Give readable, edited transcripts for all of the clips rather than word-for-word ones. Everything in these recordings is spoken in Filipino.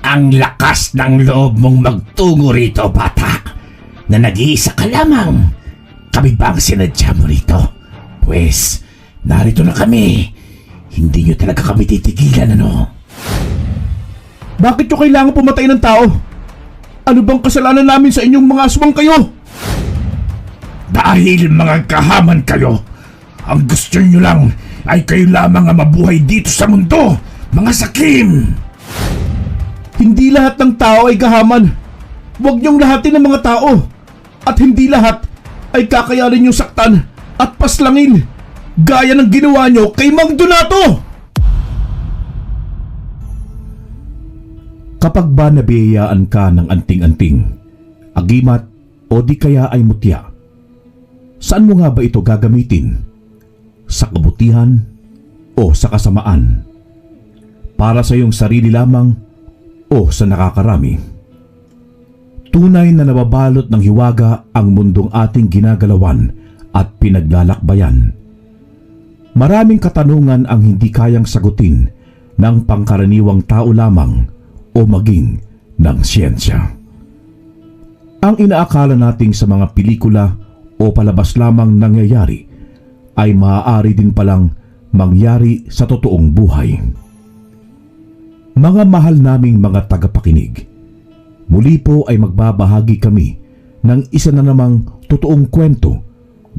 Ang lakas ng loob mong magtungo rito, bata, na nag-iisa ka lamang. Kami ba ang sinadya mo rito? Pwes, narito na kami. Hindi nyo talaga kami titigilan, ano? Bakit nyo kailangan pumatay ng tao? Ano bang kasalanan namin sa inyong mga aswang kayo? Dahil mga kahaman kayo, ang gusto nyo lang ay kayo lamang ang mabuhay dito sa mundo, mga sakim! Hindi lahat ng tao ay kahaman. Huwag niyong lahatin ng mga tao. At hindi lahat ay kakayanin niyong saktan at paslangin, gaya ng ginawa niyo kay Mang Donato! Kapag ba nabiyayaan ka ng anting-anting, agimat o di kaya ay mutya, saan mo nga ba ito gagamitin? Sa kabutihan o sa kasamaan? Para sa iyong sarili lamang o sa nakakarami? Tunay na nababalot ng hiwaga ang mundong ating ginagalawan at pinaglalakbayan. Maraming katanungan ang hindi kayang sagutin ng pangkaraniwang tao lamang o maging ng siyensya. Ang inaakala nating sa mga pelikula o palabas lamang nangyayari ay maaari din palang mangyari sa totoong buhay. Mga mahal naming mga tagapakinig, muli po ay magbabahagi kami ng isa na namang totoong kwento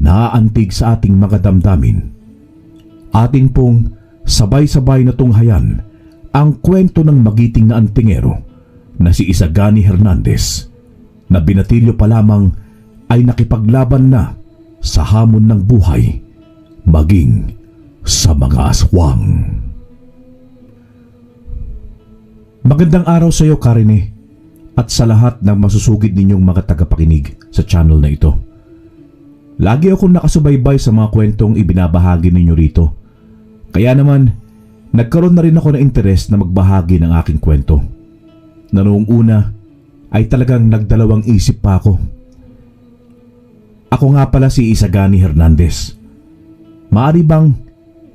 na aantig sa ating mga damdamin. Atin pong sabay-sabay na tunghayan ang kwento ng magiting na antingero na si Isagani Hernandez, na binatilyo pa lamang ay nakipaglaban na sa hamon ng buhay, maging sa mga aswang. Magandang araw sa iyo, Karine, at sa lahat ng masusugid ninyong mga tagapakinig sa channel na ito. Lagi akong nakasubaybay sa mga kwentong ibinabahagi ninyo rito. Kaya naman, nagkaroon na rin ako ng interes na magbahagi ng aking kwento, na noong una ay talagang nagdalawang isip pa ako. Ako nga pala si Isagani Hernandez. Maaari bang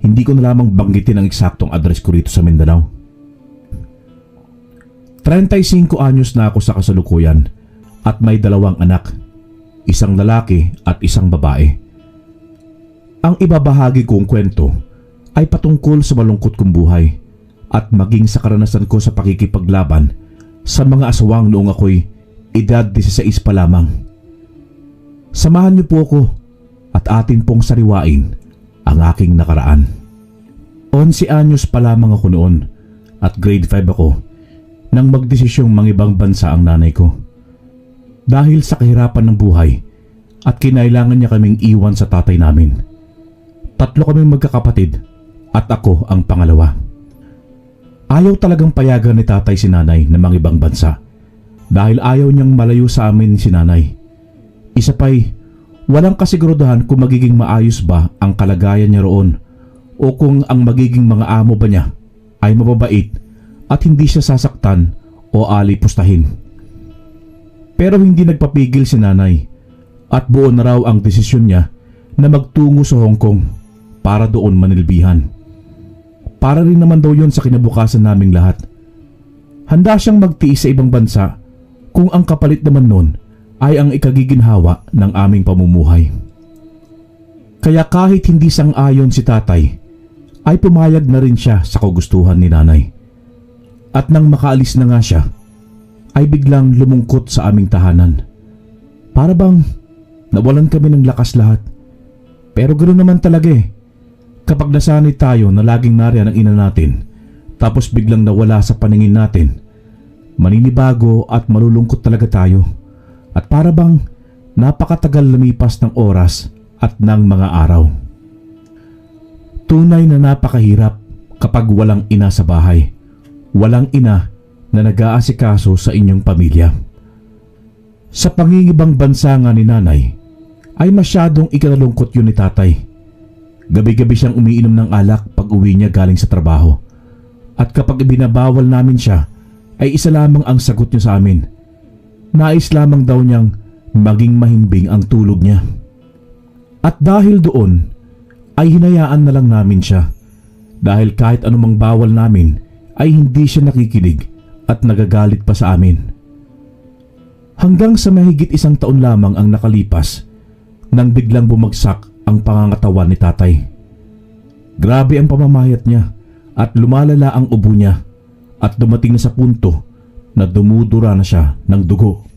hindi ko na lamang banggitin ang eksaktong address ko rito sa Mindanao? 35 anyos na ako sa kasalukuyan at may 2 anak, isang lalaki at isang babae. Ang ibabahagi kong kwento ay patungkol sa malungkot kong buhay at maging sa karanasan ko sa pakikipaglaban sa mga aswang noong ako'y edad 16 pa lamang. Samahan niyo po ako at atin pong sariwain ang aking nakaraan. 11 anyos pa lamang ako noon at grade 5 ako nang magdesisyong mangibang bansa ang nanay ko. Dahil sa kahirapan ng buhay at kinailangan niya kaming iwan sa tatay namin. 3 kaming magkakapatid at ako ang pangalawa. Ayaw talagang payagan ni tatay si nanay na mangibang bansa dahil ayaw niyang malayo sa amin si nanay. Isa pa'y walang kasigurudahan kung magiging maayos ba ang kalagayan niya roon o kung ang magiging mga amo ba niya ay mababait at hindi siya sasaktan o alipustahin. Pero hindi nagpapigil si nanay at buo na raw ang desisyon niya na magtungo sa Hong Kong para doon manilbihan. Para rin naman daw yon sa kinabukasan naming lahat. Handa siyang magtiis sa ibang bansa kung ang kapalit naman nun ay ang ikagiginhawa ng aming pamumuhay. Kaya kahit hindi sang-ayon si tatay, ay pumayag na rin siya sa kagustuhan ni nanay. At nang makaalis na nga siya, ay biglang lumungkot sa aming tahanan. Para bang nawalan kami ng lakas lahat. Pero ganoon naman talaga eh. Kapag nasanay tayo na laging nariyan ang ina natin, tapos biglang nawala sa paningin natin, maninibago at malulungkot talaga tayo. At para bang napakatagal lumipas ng oras at ng mga araw. Tunay na napakahirap kapag walang ina sa bahay. Walang ina na nag-aasikaso sa inyong pamilya. Sa pangingibang bansa nga ni nanay, ay masyadong ikinalungkot yun ni tatay. Gabi-gabi siyang umiinom ng alak pag uwi niya galing sa trabaho. At kapag ibinabawal namin siya, ay isa lamang ang sagot niya sa amin. Nais lamang daw niyang maging mahimbing ang tulog niya. At dahil doon, ay hinayaan na lang namin siya. Dahil kahit anumang bawal namin, ay hindi siya nakikinig at nagagalit pa sa amin. Hanggang sa mahigit 1 taon lamang ang nakalipas nang biglang bumagsak ang pangangatawan ni tatay. Grabe ang pamamayat niya at lumalala ang ubo niya at dumating na sa punto na dumudura na siya ng dugo.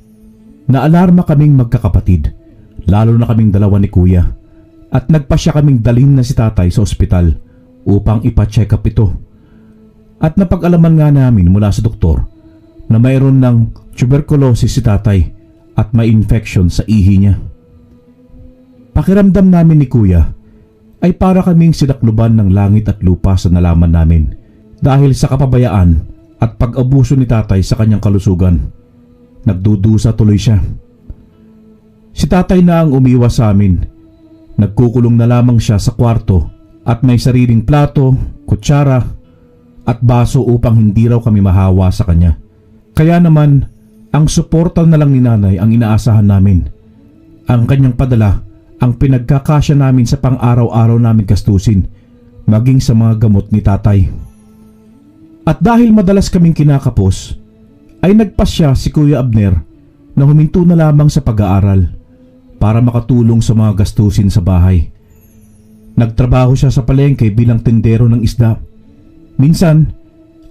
Naalarma kaming magkakapatid, lalo na kaming dalawa ni kuya, at nagpasya kaming dalhin na si tatay sa ospital upang ipa-check up ito. At napag-alaman nga namin mula sa doktor na mayroon ng tuberculosis si tatay at may infection sa ihi niya. Pakiramdam namin ni kuya ay para kaming sinakluban ng langit at lupa sa nalaman namin dahil sa kapabayaan at pag-abuso ni tatay sa kanyang kalusugan. Nagdudusa tuloy siya. Si tatay na ang umiwas sa amin. Nagkukulong na lamang siya sa kwarto at may sariling plato, kutsara at baso upang hindi raw kami mahawa sa kanya. Kaya naman, ang suporta na lang ni nanay ang inaasahan namin. Ang kanyang padala ang pinagkakasya namin sa pang-araw-araw namin gastusin, maging sa mga gamot ni tatay. At dahil madalas kaming kinakapos, ay nagpasya si Kuya Abner na huminto na lamang sa pag-aaral para makatulong sa mga gastusin sa bahay. Nagtrabaho siya sa palengke bilang tindero ng isda. Minsan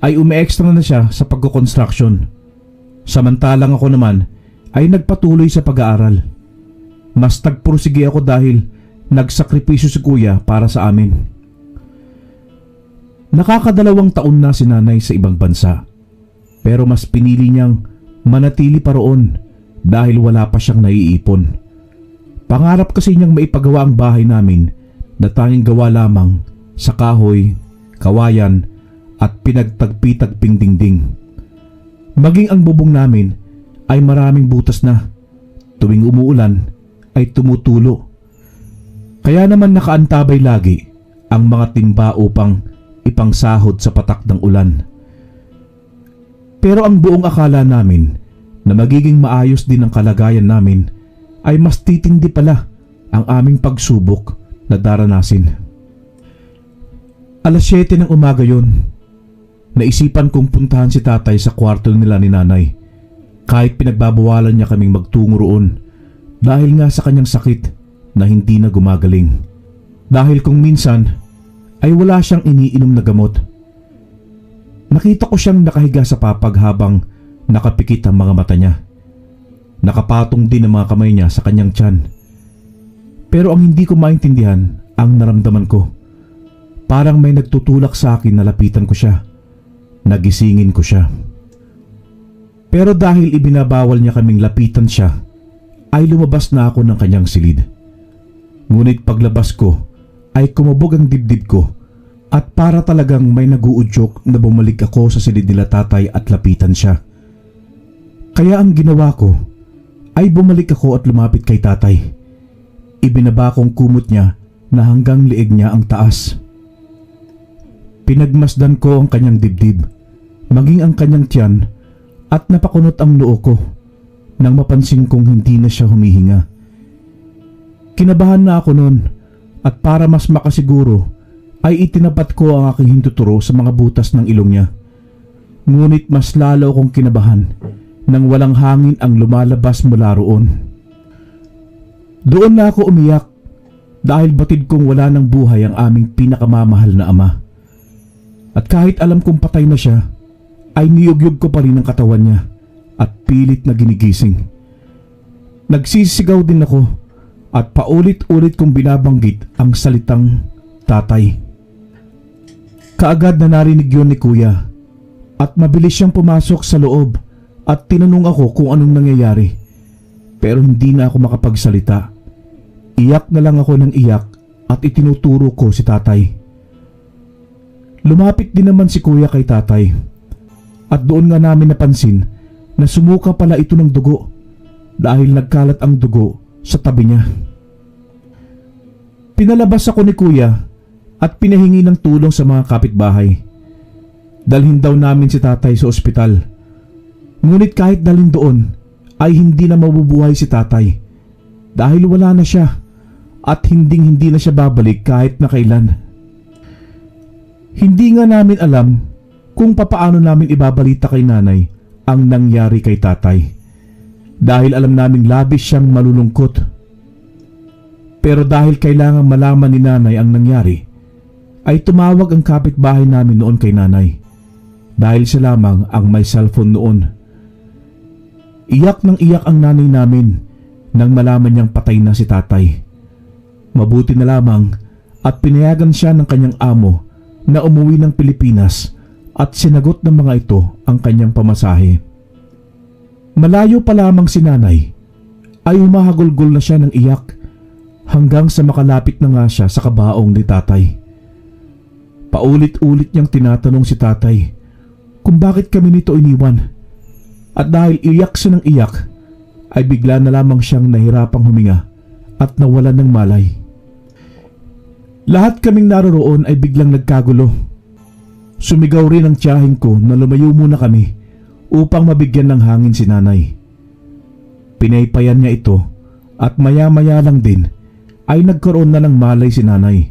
ay umi-extra na siya sa pagko-construction. Samantalang ako naman ay nagpatuloy sa pag-aaral. Mas nagpursige ako dahil nagsakripisyo si kuya para sa amin. Nakaka2 taon na si nanay sa ibang bansa, pero mas pinili niyang manatili pa roon dahil wala pa siyang naiipon. Pangarap kasi niyang maipagawa ang bahay namin na tanging gawa lamang sa kahoy, kawayan at pinagtagpi-tagping dingding. Maging ang bubong namin ay maraming butas na. Tuwing umuulan ay tumutulo. Kaya naman nakaantabay lagi ang mga timba upang ipangsahod sa patak ng ulan. Pero ang buong akala namin na magiging maayos din ang kalagayan namin ay mas titindi pala ang aming pagsubok na daranasin. 7:00 ng umaga yon. Naisipan kong puntahan si tatay sa kwarto nila ni nanay kahit pinagbabawalan niya kaming magtungo roon dahil nga sa kanyang sakit na hindi na gumagaling. Dahil kung minsan ay wala siyang iniinom na gamot. Nakita ko siyang nakahiga sa papag habang nakapikit ang mga mata niya. Nakapatong din ang mga kamay niya sa kanyang tiyan. Pero ang hindi ko maintindihan ang naramdaman ko. Parang may nagtutulak sa akin na lapitan ko siya. Nagisingin ko siya. Pero dahil ibinabawal niya kaming lapitan siya, ay lumabas na ako ng kanyang silid. Ngunit paglabas ko ay kumabog ang dibdib ko at para talagang may naguudyok na bumalik ako sa silid nila tatay at lapitan siya. Kaya ang ginawa ko ay bumalik ako at lumapit kay tatay. Ibinaba kong kumot niya na hanggang leeg niya ang taas. Pinagmasdan ko ang kanyang dibdib, maging ang kanyang tiyan at napakunot ang noo ko nang mapansin kong hindi na siya humihinga. Kinabahan na ako noon at para mas makasiguro ay itinapat ko ang aking hintuturo sa mga butas ng ilong niya. Ngunit mas lalo akong kinabahan nang walang hangin ang lumalabas mula roon. Doon na ako umiyak dahil batid kong wala ng buhay ang aming pinakamamahal na ama. At kahit alam kong patay na siya, ay niyugyug ko pa rin ang katawan niya at pilit na ginigising. Nagsisigaw din ako at paulit-ulit kong binabanggit ang salitang tatay. Kaagad na narinig yun ni kuya at mabilis siyang pumasok sa loob at tinanong ako kung anong nangyayari. Pero hindi na ako makapagsalita. Iyak na lang ako ng iyak at itinuturo ko si tatay. Lumapit din naman si kuya kay tatay at doon nga namin napansin na sumuka pala ito ng dugo dahil nagkalat ang dugo sa tabi niya. Pinalabas ako ni kuya at pinahingi ng tulong sa mga kapitbahay. Dalhin daw namin si tatay sa ospital. Ngunit kahit dalhin doon ay hindi na mabubuhay si tatay dahil wala na siya at hindi na siya babalik kahit na kailan. Hindi nga namin alam kung papaano namin ibabalita kay nanay ang nangyari kay tatay. Dahil alam naming labis siyang malulungkot. Pero dahil kailangang malaman ni nanay ang nangyari, ay tumawag ang kapitbahay namin noon kay nanay. Dahil siya lamang ang may cellphone noon. Iyak ng iyak ang nanay namin nang malaman niyang patay na si tatay. Mabuti na lamang at pinayagan siya ng kanyang amo na umuwi ng Pilipinas at sinagot ng mga ito ang kanyang pamasahe. Malayo pa lamang si nanay ay humahagulgol na siya ng iyak hanggang sa makalapit na nga siya sa kabaong ni tatay. Paulit-ulit niyang tinatanong si tatay kung bakit kami nito iniwan, at dahil iyak siya ng iyak ay bigla na lamang siyang nahirapang huminga at nawalan ng malay. Lahat kaming naroroon ay biglang nagkagulo. Sumigaw rin ang tiyahing ko na lumayo muna kami upang mabigyan ng hangin si nanay. Pinaypayan niya ito at maya-maya lang din ay nagkaroon na ng malay si nanay.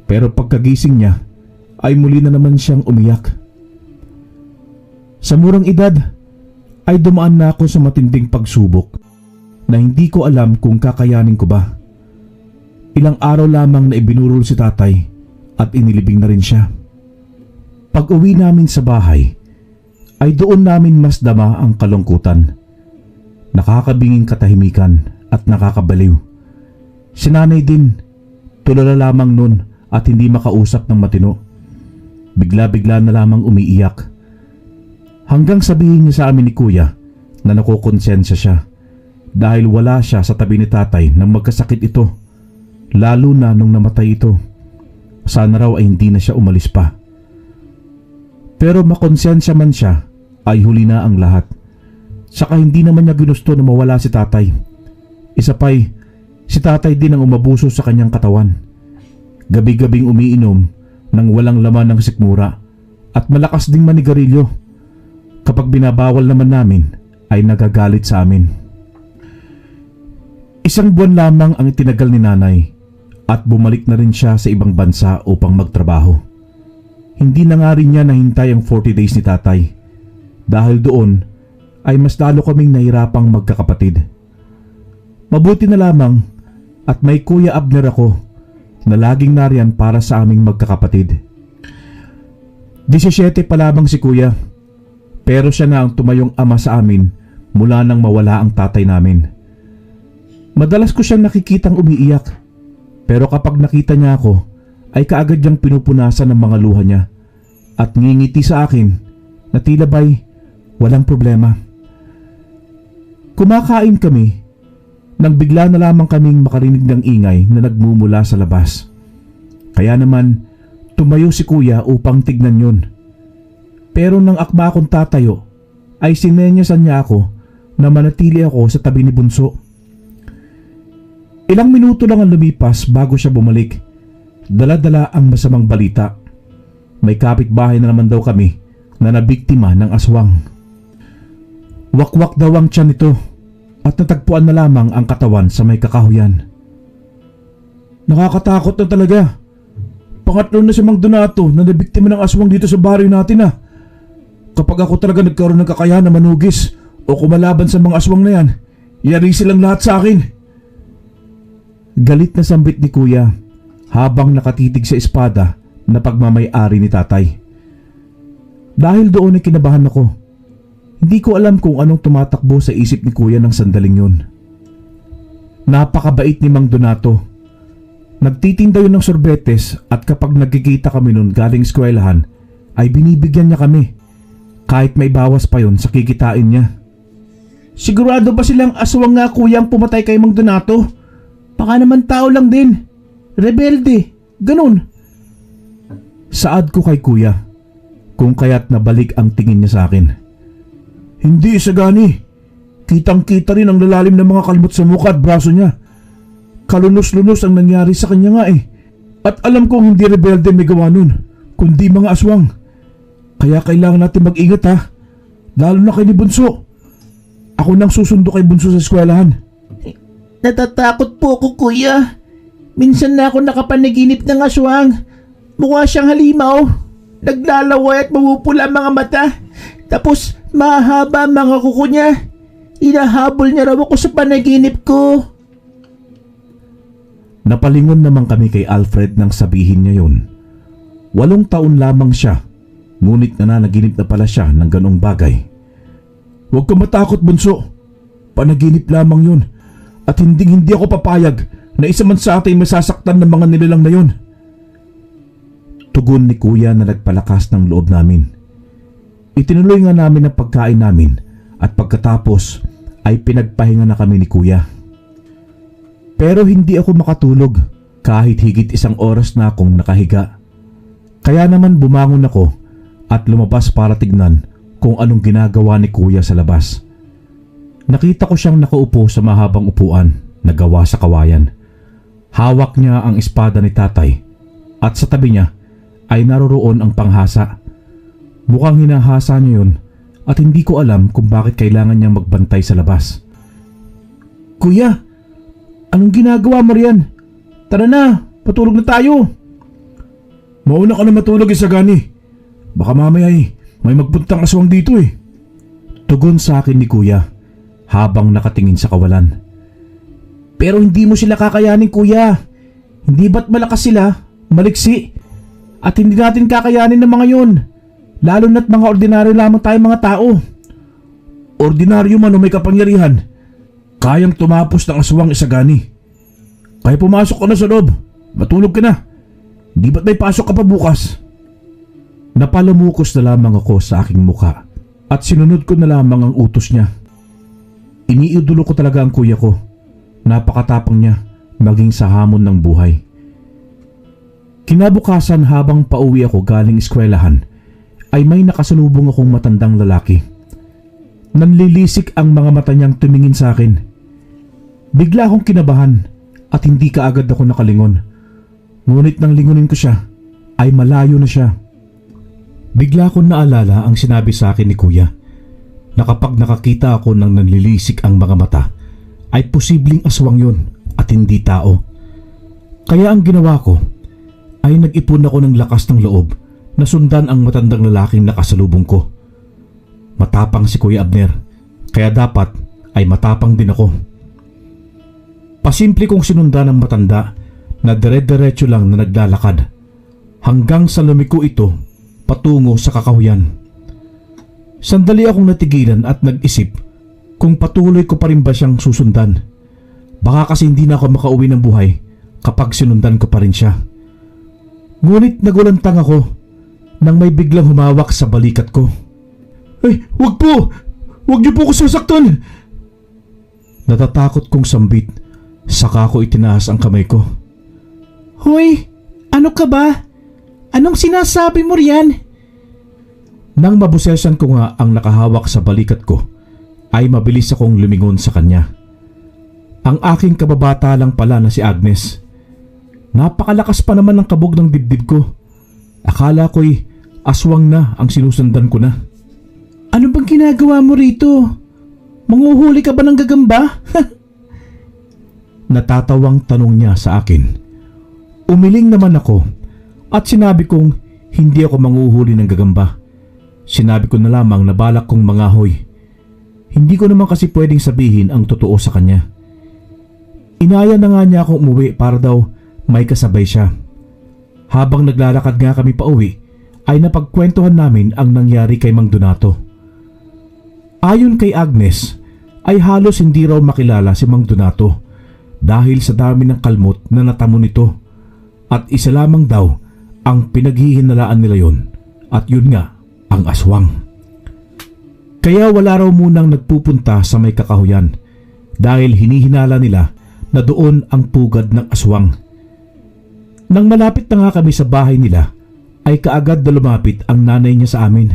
Pero pagkagising niya ay muli na naman siyang umiyak. Sa murang edad ay dumaan na ako sa matinding pagsubok na hindi ko alam kung kakayanin ko ba. Ilang araw lamang na ibinurol si tatay at inilibing na rin siya. Pag uwi namin sa bahay ay doon namin mas dama ang kalungkutan. Nakakabinging katahimikan at nakakabaliw. Si nanay din, tulala lamang nun at hindi makausap ng matino. Bigla-bigla na lamang umiiyak. Hanggang sabihin niya sa amin ni kuya na nakukonsensya siya dahil wala siya sa tabi ni tatay nang magkasakit ito, lalo na nung namatay ito. Sana raw ay hindi na siya umalis pa. Pero makonsensya man siya ay huli na ang lahat. Saka hindi naman niya ginusto na mawala si tatay. Isa pa'y si tatay din ang umabuso sa kanyang katawan. Gabi-gabing umiinom ng walang laman ng sikmura at malakas ding manigarilyo. Kapag binabawal naman namin ay nagagalit sa amin. Isang buwan lamang ang itinagal ni nanay at bumalik na rin siya sa ibang bansa upang magtrabaho. Hindi na nga rin niya nahintay ang 40 days ni tatay. Dahil doon ay mas lalo kaming nahirapang magkakapatid. Mabuti na lamang at may Kuya Abner ako na laging nariyan para sa aming magkakapatid. 17 pa lamang si kuya, pero siya na ang tumayong ama sa amin mula nang mawala ang tatay namin. Madalas ko siyang nakikitang umiiyak, pero kapag nakita niya ako ay kaagad niyang pinupunasan ng mga luha niya at ngingiti sa akin na tila ba'y walang problema. Kumakain kami nang bigla na lamang kaming makarinig ng ingay na nagmumula sa labas. Kaya naman tumayo si kuya upang tignan yun. Pero nang akma akong tatayo ay sinenyasan niya ako na manatili ako sa tabi ni Bunso. Ilang minuto lang ang lumipas bago siya bumalik. Dala-dala ang masamang balita. May kapitbahay na naman daw kami na nabiktima ng aswang. Wakwak daw ang tiyan nito at natagpuan na lamang ang katawan sa may kakahuyan. Nakakatakot na talaga. Pangatlo na si Mang Donato na nabiktima ng aswang dito sa baryo natin ah. Kapag ako talaga nagkaroon ng kakayahan na manugis o kumalaban sa mga aswang na yan, yari silang lahat sa akin. Galit na sambit ni kuya habang nakatitig sa espada na pagmamay-ari ni tatay. Dahil doon ay kinabahan ako. Hindi ko alam kung anong tumatakbo sa isip ni kuya ng sandaling yun. Napakabait ni Mang Donato. Nagtitinda yun ng sorbetes at kapag nagkikita kami nun galing eskwelahan ay binibigyan niya kami. Kahit may bawas pa yun sa kikitain niya. Sigurado ba silang aswang nga kuya ang pumatay kay Mang Donato? Baka naman tao lang din. Rebelde. Ganun. Saad ko kay kuya, kung kaya't nabalik ang tingin niya sa akin. Hindi sagani. Kitang-kita rin ang lalalim ng mga kalmot sa mukha at braso niya. Kalunos-lunos ang nangyari sa kanya nga eh. At alam kong hindi rebelde may gawa nun, kundi mga aswang. Kaya kailangan natin mag-ingat ha. Lalo na kay ni Bunso. Ako nang susundo kay Bunso sa eskwelahan. Natatakot po ako kuya. Minsan na ako nakapanaginip ng aswang. Mukha siyang halimaw. Naglalaway at mamupula ang mga mata. Tapos mahaba ang mga kuko niya. Inahabol niya raw ako sa panaginip ko. Napalingon naman kami kay Alfred nang sabihin niya yun. 8 taon lamang siya, ngunit nananaginip na pala siya ng ganong bagay. Huwag kang matakot, bunso. Panaginip lamang yun. At hindi ako papayag na isa man sa atin masasaktan ng mga nilalang na yun. Tugon ni Kuya na nagpalakas ng loob namin. Itinuloy nga namin ang pagkain namin at pagkatapos ay pinagpahinga na kami ni Kuya. Pero hindi ako makatulog kahit higit 1 oras na akong nakahiga. Kaya naman bumangon ako at lumabas para tignan kung anong ginagawa ni Kuya sa labas. Nakita ko siyang nakaupo sa mahabang upuan na gawa sa kawayan. Hawak niya ang espada ni tatay at sa tabi niya ay naroroon ang panghasa. Mukhang hinahasa niya yun at hindi ko alam kung bakit kailangan niyang magbantay sa labas. Kuya! Anong ginagawa mo riyan? Tara na, patulog na tayo. Mauna ka na matulog, Isagani. Baka mamaya may magpuntang aswang dito eh. Tugon sa akin ni Kuya habang nakatingin sa kawalan. Pero hindi mo sila kakayanin, Kuya. Hindi ba't malakas sila, maliksi, at hindi natin kakayanin ng mga yun. Lalo na't mga ordinaryo lamang tayo mga tao. Ordinaryo man o may kapangyarihan, kayang tumapos ng aswang, Isagani. Kaya pumasok ka na sa loob. Matulog ka na. Di ba't may pasok ka pa bukas? Napalamukos na lamang ako sa aking muka at sinunod ko na lamang ang utos niya. Iniidolo ko talaga ang kuya ko. Napakatapang niya maging sa hamon ng buhay. Kinabukasan habang pauwi ako galing eskwelahan ay may nakasalubong akong matandang lalaki. Nanlilisik ang mga mata niyang tumingin sa akin. Bigla akong kinabahan at hindi kaagad ako nakalingon. Ngunit nang lingunin ko siya ay malayo na siya. Bigla akong naalala ang sinabi sa akin ni Kuya na kapag nakakita ako ng nanlilisik ang mga mata ay posibleng aswang yun at hindi tao. Kaya ang ginawa ko ay nag-ipon ako ng lakas ng loob na sundan ang matandang lalaking nakasalubong ko. Matapang si Kuya Abner, kaya dapat ay matapang din ako. Pasimple kong sinundan ng matanda na dire-diretso lang na naglalakad hanggang sa lumiko ito patungo sa kakahuyan. Sandali akong natigilan at nag-isip kung patuloy ko pa rin ba siyang susundan. Baka kasi hindi na ako makauwi ng buhay kapag sinundan ko pa rin siya. Ngunit nagulantang ako nang may biglang humawak sa balikat ko. Ay, wag po! Wag niyo po ako sasaktan! Natatakot kong sambit, saka ko itinaas ang kamay ko. Hoy! Ano ka ba? Anong sinasabi mo riyan? Nang mabusesan ko nga ang nakahawak sa balikat ko, ay mabilis akong lumingon sa kanya. Ang aking kababata lang pala na si Agnes. Napakalakas pa naman ng kabog ng dibdib ko. Akala ko'y aswang na ang sinusundan ko na. Ano bang ginagawa mo rito? Manguhuli ka ba ng gagamba? Natatawang tanong niya sa akin. Umiling naman ako at sinabi kong hindi ako manguhuli ng gagamba. Sinabi ko na lamang na balak kong mangahoy. Hindi ko naman kasi pwedeng sabihin ang totoo sa kanya. Inaya na nga niya akong umuwi para daw may kasabay siya. Habang naglalakad nga kami pauwi, ay napagkwentuhan namin ang nangyari kay Mang Donato. Ayon kay Agnes, ay halos hindi raw makilala si Mang Donato dahil sa dami ng kalmot na natamo nito. At isa lamang daw ang pinaghihinalaan nila yon, at yun nga ang aswang. Kaya wala raw munang nagpupunta sa may kakahuyan dahil hinihinala nila na doon ang pugad ng aswang. Nang malapit na nga kami sa bahay nila ay kaagad na lumapit ang nanay niya sa amin.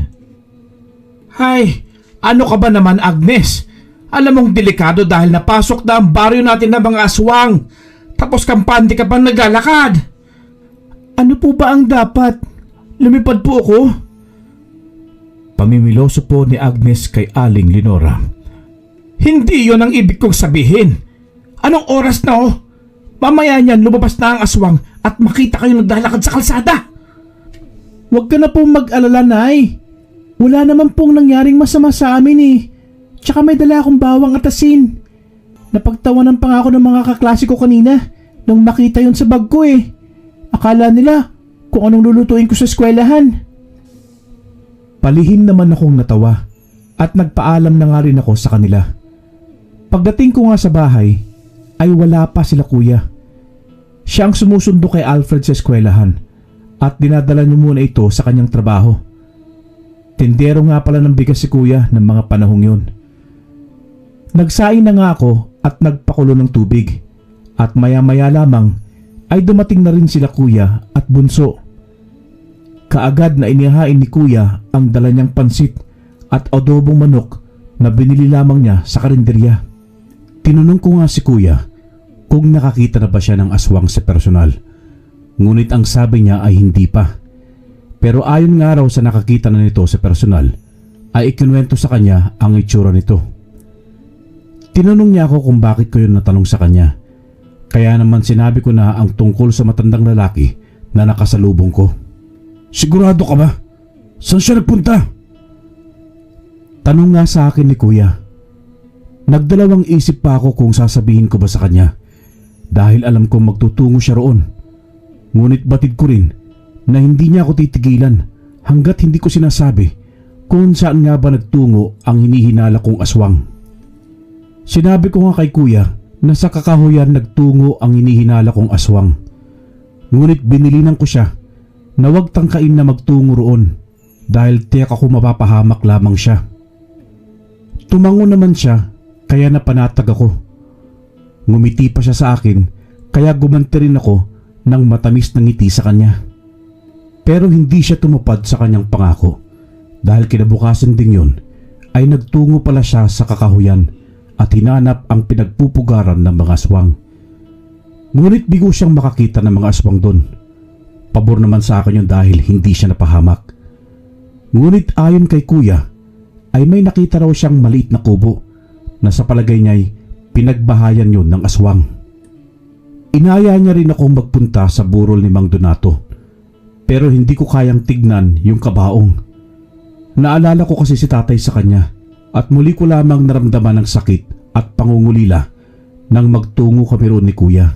Hay! Ano ka ba naman, Agnes? Alam mong delikado dahil napasok na ang baryo natin ng mga aswang. Tapos kampante ka pang naglalakad. Ano po ba ang dapat? Lumipad po ako? Pamimiloso po ni Agnes kay Aling Lenora. Hindi yon ang ibig kong sabihin. Anong oras na oh? Mamaya niyan lumabas na ang aswang at makita kayo naglalakad sa kalsada. Huwag ka na pong mag-alala, Nay. Wala naman pong nangyaring masama sa amin eh. Tsaka may dala akong bawang at asin. Napagtawanan pa nga ako ng mga kaklase ko kanina nung makita yon sa bag ko eh. Akala nila kung anong lulutuin ko sa eskwelahan. Palihim naman akong natawa at nagpaalam na nga rin ako sa kanila. Pagdating ko nga sa bahay ay wala pa sila kuya. Siya ang sumusundo kay Alfred sa eskwelahan at dinadala niyo muna ito sa kanyang trabaho. Tindero nga pala ng bigas si kuya ng mga panahong yun. Nagsaing na nga ako at nagpakulo ng tubig at maya-maya lamang ay dumating na rin sila kuya at bunso. Kaagad na inihain ni kuya ang dala niyang pansit at adobong manok na binili lamang niya sa karinderya. Tinanong ko nga si kuya kung nakakita na ba siya ng aswang sa personal. Ngunit ang sabi niya ay hindi pa. Pero ayon nga raw sa nakakita na nito sa personal, ay ikinuwento sa kanya ang itsura nito. Tinanong niya ako kung bakit ko yun natanong sa kanya. Kaya naman sinabi ko na ang tungkol sa matandang lalaki na nakasalubong ko. Sigurado ka ba? Saan siya nagpunta? Tanong nga sa akin ni kuya. Nagdalawang isip pa ako kung sasabihin ko ba sa kanya dahil alam kong magtutungo siya roon. Ngunit batid ko rin na hindi niya ako titigilan hanggat hindi ko sinasabi kung saan nga ba nagtungo ang hinihinala kong aswang. Sinabi ko nga kay kuya na sa kakahuyan nagtungo ang hinihinala kong aswang. Ngunit binilinan ko siya na huwag tangkain na magtungo roon dahil tiyak ako mapapahamak lamang siya. Tumango naman siya kaya napanatag ako. Ngumiti pa siya sa akin kaya gumanti rin ako ng matamis na ngiti sa kanya. Pero hindi siya tumupad sa kanyang pangako dahil kinabukasan din yun ay nagtungo pala siya sa kakahuyan at hinanap ang pinagpupugaran ng mga aswang. Ngunit bigo siyang makakita ng mga aswang doon. Pabor naman sa akin yun dahil hindi siya napahamak. Ngunit ayon kay kuya ay may nakita raw siyang maliit na kubo na sa palagay niya'y pinagbahayan yun ng aswang. Inaya niya rin akong magpunta sa burol ni Mang Donato pero hindi ko kayang tignan yung kabaong. Naalala ko kasi si tatay sa kanya at muli ko lamang naramdaman ang sakit at pangungulila nang magtungo kami roon ni kuya.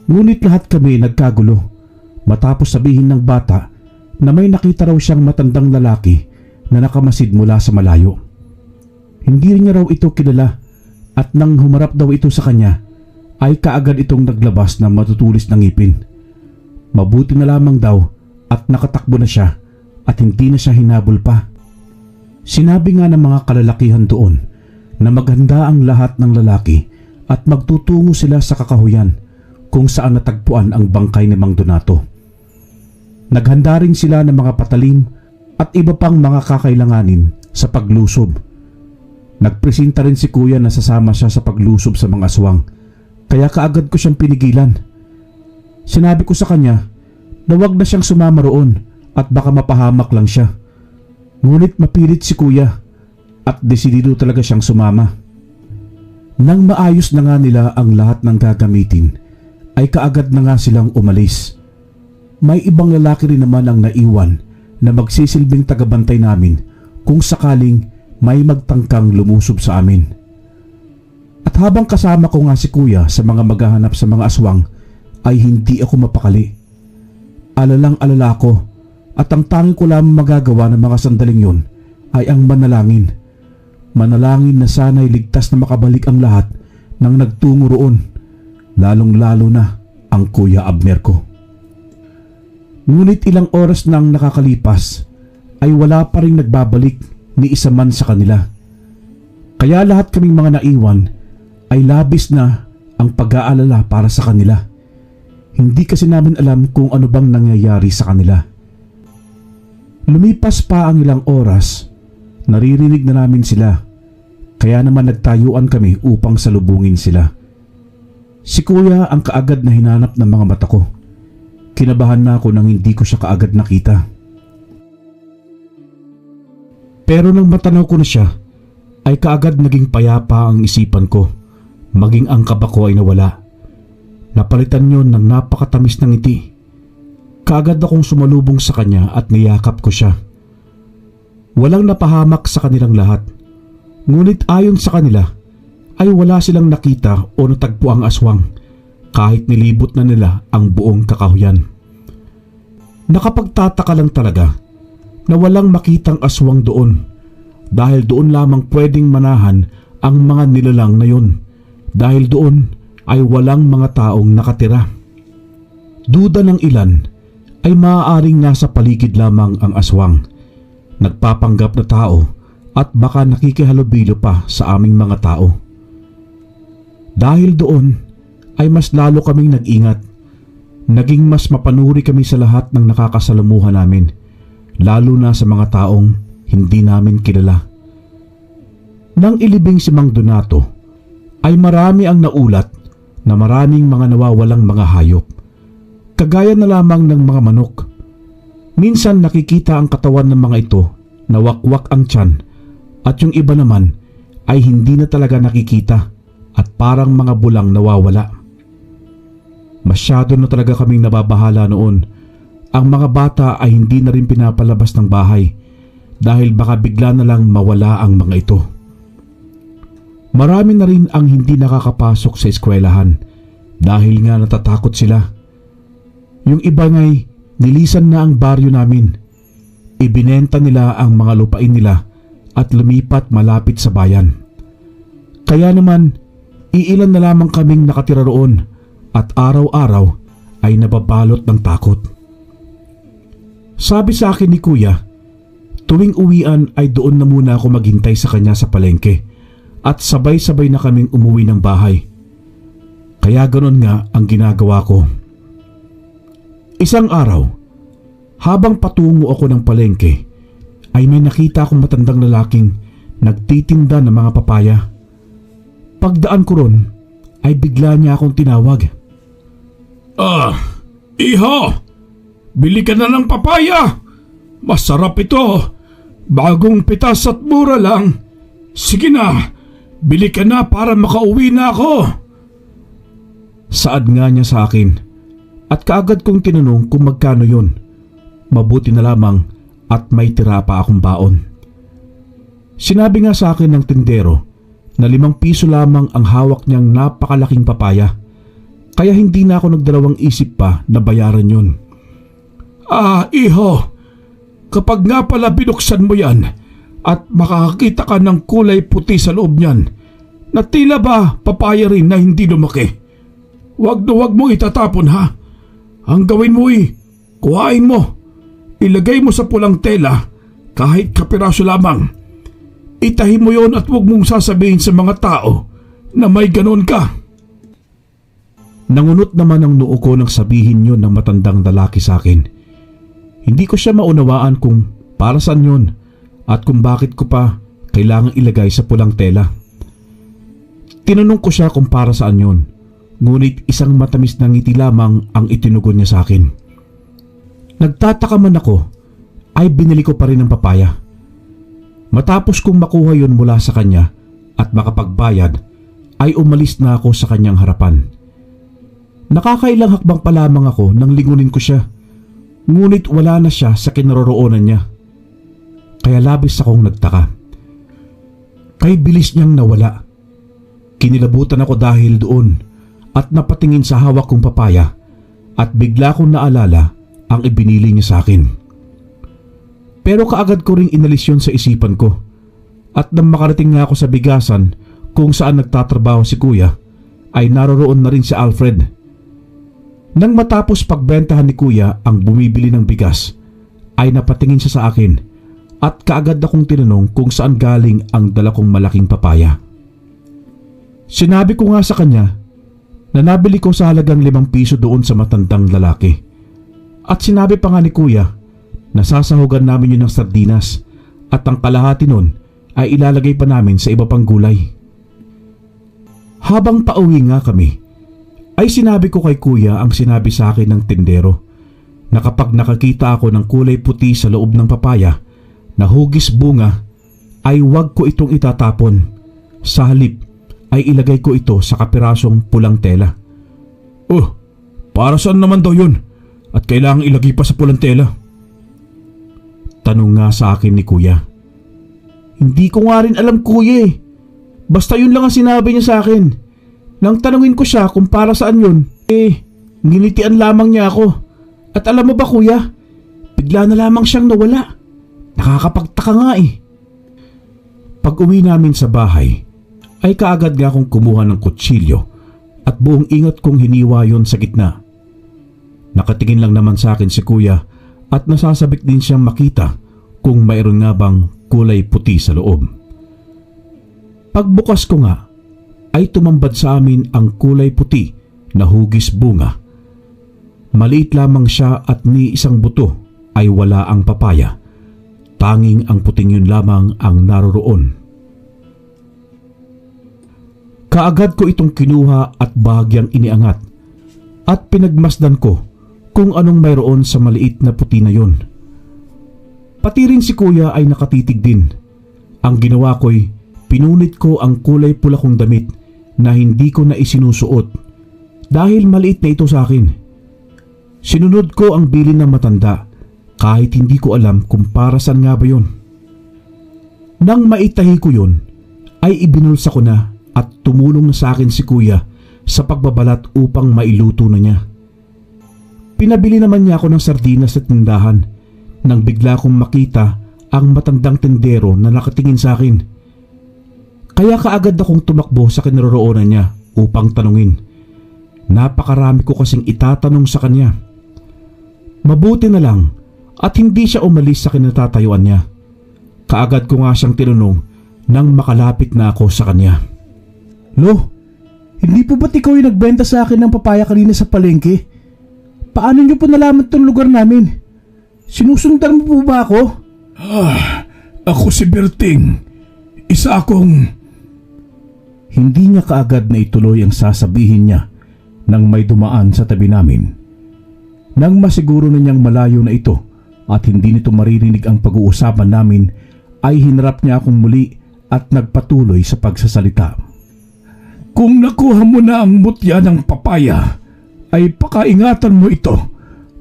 Ngunit lahat kami nagkagulo matapos sabihin ng bata na may nakita raw siyang matandang lalaki na nakamasid mula sa malayo. Hindi niya raw ito kilala at nang humarap daw ito sa kanya ay kaagad itong naglabas ng matutulis na ngipin. Mabuti na lamang daw at nakatakbo na siya at hindi na siya hinabol pa. Sinabi nga ng mga kalalakihan doon na maghanda ang lahat ng lalaki at magtutungo sila sa kakahuyan kung saan natagpuan ang bangkay ni Mang Donato. Naghanda rin sila ng mga patalim at iba pang mga kakailanganin sa paglusob. Nagpresenta rin si kuya na sasama siya sa paglusob sa mga aswang kaya kaagad ko siyang pinigilan. Sinabi ko sa kanya na wag na siyang sumama roon at baka mapahamak lang siya. Ngunit mapilit si kuya at desidido talaga siyang sumama. Nang maayos na nga nila ang lahat ng gagamitin ay kaagad na nga silang umalis. May ibang lalaki rin naman ang naiwan na magsisilbing tagabantay namin kung sakaling may magtangkang lumusob sa amin. At habang kasama ko nga si kuya sa mga maghahanap sa mga aswang ay hindi ako mapakali. Alalang-alala ko at ang tanging ko lamang magagawa ng mga sandaling yun ay ang manalangin. Manalangin na sana'y ligtas na makabalik ang lahat ng nagtungo roon, lalong-lalo na ang Kuya Abner ko. Ngunit ilang oras nang nakakalipas ay wala pa rin nagbabalik ni isa man sa kanila. Kaya lahat kaming mga naiwan ay labis na ang pag-aalala para sa kanila. Hindi kasi namin alam kung ano bang nangyayari sa kanila. Lumipas pa ang ilang oras, naririnig na namin sila. Kaya naman nagtayuan kami upang salubungin sila. Si kuya ang kaagad na hinanap ng mga mata ko. Kinabahan na ako nang hindi ko siya kaagad nakita. Pero nang matanaw ko na siya, ay kaagad naging payapa ang isipan ko. Maging ang kaba ko ay nawala. Napalitan yon ng napakatamis ng ngiti. Kaagad akong sumalubong sa kanya at niyakap ko siya. Walang napahamak sa kanilang lahat. Ngunit ayon sa kanila ay wala silang nakita o natagpo ang aswang kahit nilibot na nila ang buong kakahuyan. Nakapagtataka lang talaga na walang makitang aswang doon dahil doon lamang pwedeng manahan ang mga nilalang na yun dahil doon ay walang mga taong nakatira. Duda ng ilan ay maaaring nasa paligid lamang ang aswang, nagpapanggap na tao at baka nakikihalubilo pa sa aming mga tao. Dahil doon ay mas lalo kaming nag-ingat. Naging mas mapanuri kami sa lahat ng nakakasalamuhan namin, lalo na sa mga taong hindi namin kilala. Nang ilibing si Mang Donato, ay marami ang naulat na maraming mga nawawalang mga hayop, kagaya na lamang ng mga manok. Minsan nakikita ang katawan ng mga ito na wakwak ang tiyan at yung iba naman ay hindi na talaga nakikita at parang mga bulang nawawala. Masyado na talaga kaming nababahala noon. Ang mga bata ay hindi na rin pinapalabas ng bahay dahil baka bigla na lang mawala ang mga ito. Marami na rin ang hindi nakakapasok sa eskwelahan dahil nga natatakot sila. Yung iba nga'y nilisan na ang baryo namin. Ibinenta nila ang mga lupain nila at lumipat malapit sa bayan. Kaya naman, iilan na lamang kaming nakatira roon at araw-araw ay nababalot ng takot. Sabi sa akin ni Kuya, tuwing uwian ay doon na muna ako maghintay sa kanya sa palengke at sabay-sabay na kaming umuwi ng bahay. Kaya ganoon nga ang ginagawa ko. Isang araw, habang patungo ako ng palengke, ay may nakita akong matandang lalaking nagtitinda ng mga papaya. Pagdaan ko ron, ay bigla niya akong tinawag. Iho! Bili ka na ng papaya! Masarap ito! Bagong pitas at mura lang! Sige na! Bili ka na para makauwi na ako! Saad nga niya sa akin at kaagad kong tinanong kung magkano yun. Mabuti na lamang at may tira pa akong baon. Sinabi nga sa akin ng tindero na 5 piso lamang ang hawak niyang napakalaking papaya. Kaya hindi na ako nagdalawang isip pa na bayaran yun. Iho, kapag nga pala binuksan mo yan at makakakita ka ng kulay puti sa loob niyan, na tila ba papaya rin na hindi lumaki. Wag na wag mo itatapon ha. Ang gawin mo kuhain mo, ilagay mo sa pulang tela kahit kapiraso lamang. Itahi mo yon at wag mong sasabihin sa mga tao na may ganon ka. Nangunot naman ang noo ko nang sabihin yun ng matandang lalaki sa akin. Hindi ko siya maunawaan kung para saan yun at kung bakit ko pa kailangang ilagay sa pulang tela. Tinanong ko siya kung para saan yun, ngunit isang matamis na ngiti lamang ang itinugon niya sa akin. Nagtataka man ako, ay binili ko pa rin ang papaya. Matapos kong makuha yun mula sa kanya at makapagbayad, ay umalis na ako sa kanyang harapan. Nakakailang hakbang pa lamang ako nang lingunin ko siya, ngunit wala na siya sa kinaroroonan niya. Kaya labis akong nagtaka. Kay bilis niyang nawala. Kinilabutan ako dahil doon at napatingin sa hawak kong papaya at bigla kong naalala ang ibinili niya sa akin. Pero kaagad ko ring inalis yun sa isipan ko at nang makarating nga ako sa bigasan kung saan nagtatrabaho si Kuya, ay naroroon na rin si Alfred. Nang matapos pagbentahan ni Kuya ang bumibili ng bigas, ay napatingin siya sa akin at kaagad akong tinanong kung saan galing ang dala kong malaking papaya. Sinabi ko nga sa kanya na nabili ko sa halagang 5 piso doon sa matandang lalaki. At sinabi pa nga ni Kuya na sasahugan namin yun ng sardinas at ang kalahati nun ay ilalagay pa namin sa iba pang gulay. Habang pauwi nga kami, ay sinabi ko kay Kuya ang sinabi sa akin ng tindero na kapag nakakita ako ng kulay puti sa loob ng papaya na hugis bunga, ay huwag ko itong itatapon. Sa halip ay ilagay ko ito sa kapirasong pulang tela. Para saan naman daw yun? at kailangang ilagay pa sa pulang tela? Tanong nga sa akin ni Kuya. Hindi ko nga rin alam, Kuya eh. Basta yun lang ang sinabi niya sa akin. Nang tanungin ko siya kung para saan yun, nginitian lamang niya ako. At alam mo ba, Kuya, bigla na lamang siyang nawala. Nakakapagtaka nga eh. Pag uwi namin sa bahay, ay kaagad nga akong kumuha ng kutsilyo at buong ingat kong hiniwa yon sa gitna. Nakatingin lang naman sa akin si Kuya at nasasabik din siyang makita kung mayroon nga bang kulay puti sa loob. Pagbukas ko nga, ay tumambad sa amin ang kulay puti na hugis bunga. Maliit lamang siya at ni isang buto ay wala ang papaya. Tanging ang puting yun lamang ang naroroon. Kaagad ko itong kinuha at bahagyang iniangat at pinagmasdan ko kung anong mayroon sa maliit na puti na yun. Pati rin si Kuya ay nakatitig din. Ang ginawa ko'y pinunit ko ang kulay pula kong damit na hindi ko na isinusuot dahil maliit na ito sa akin. Sinunod ko ang bilin ng matanda kahit hindi ko alam kung para saan nga ba yun. Nang maitahi ko yun, ay ibinulsa ko na at tumulong na sa akin si Kuya sa pagbabalat upang mailuto na niya. Pinabili naman niya ako ng sardinas sa tindahan nang bigla kong makita ang matandang tendero na nakatingin sa akin. Kaya kaagad akong tumakbo sa kinaroroonan niya upang tanungin. Napakarami ko kasing itatanong sa kanya. Mabuti na lang at hindi siya umalis sa kinatatayuan niya. Kaagad ko nga siyang tinanong nang makalapit na ako sa kanya. Lo, hindi po ba't ikaw yung nagbenta sa akin ng papaya kanina sa palengke? Paano niyo po nalaman itong lugar namin? Sinusundan mo po ba ako? Ako si Berting. Isa akong... Hindi niya kaagad na ituloy ang sasabihin niya nang may dumaan sa tabi namin. Nang masiguro na niyang malayo na ito at hindi nito maririnig ang pag-uusapan namin, ay hinarap niya akong muli at nagpatuloy sa pagsasalita. Kung nakuha mo na ang mutya ng papaya, ay pakaingatan mo ito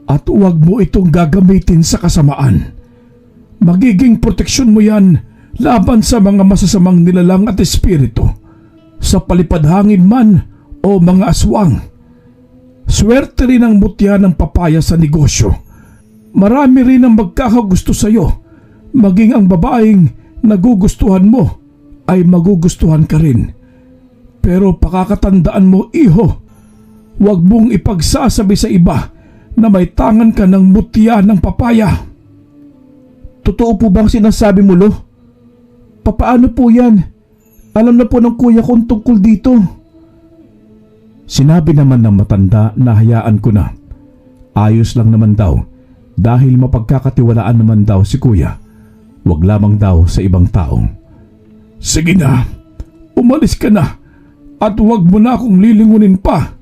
at huwag mo itong gagamitin sa kasamaan. Magiging proteksyon mo yan laban sa mga masasamang nilalang at espiritu, sa palipadhangin man o mga aswang. Swerte rin ang mutya ng papaya sa negosyo. Marami rin ang magkakagusto sa iyo. Maging ang babaeng nagugustuhan mo ay magugustuhan ka rin. Pero pakakatandaan mo, iho, huwag mong ipagsasabi sa iba na may tangan ka ng mutya ng papaya. Totoo po bang sinasabi mo, Lo? Papaano po yan? Alam na po ng kuya kong tungkol dito. Sinabi naman ng matanda na hayaan ko na. Ayos lang naman daw dahil mapagkakatiwalaan naman daw si Kuya. Huwag lamang daw sa ibang tao. Sige na, umalis ka na at huwag mo na akong lilingunin pa.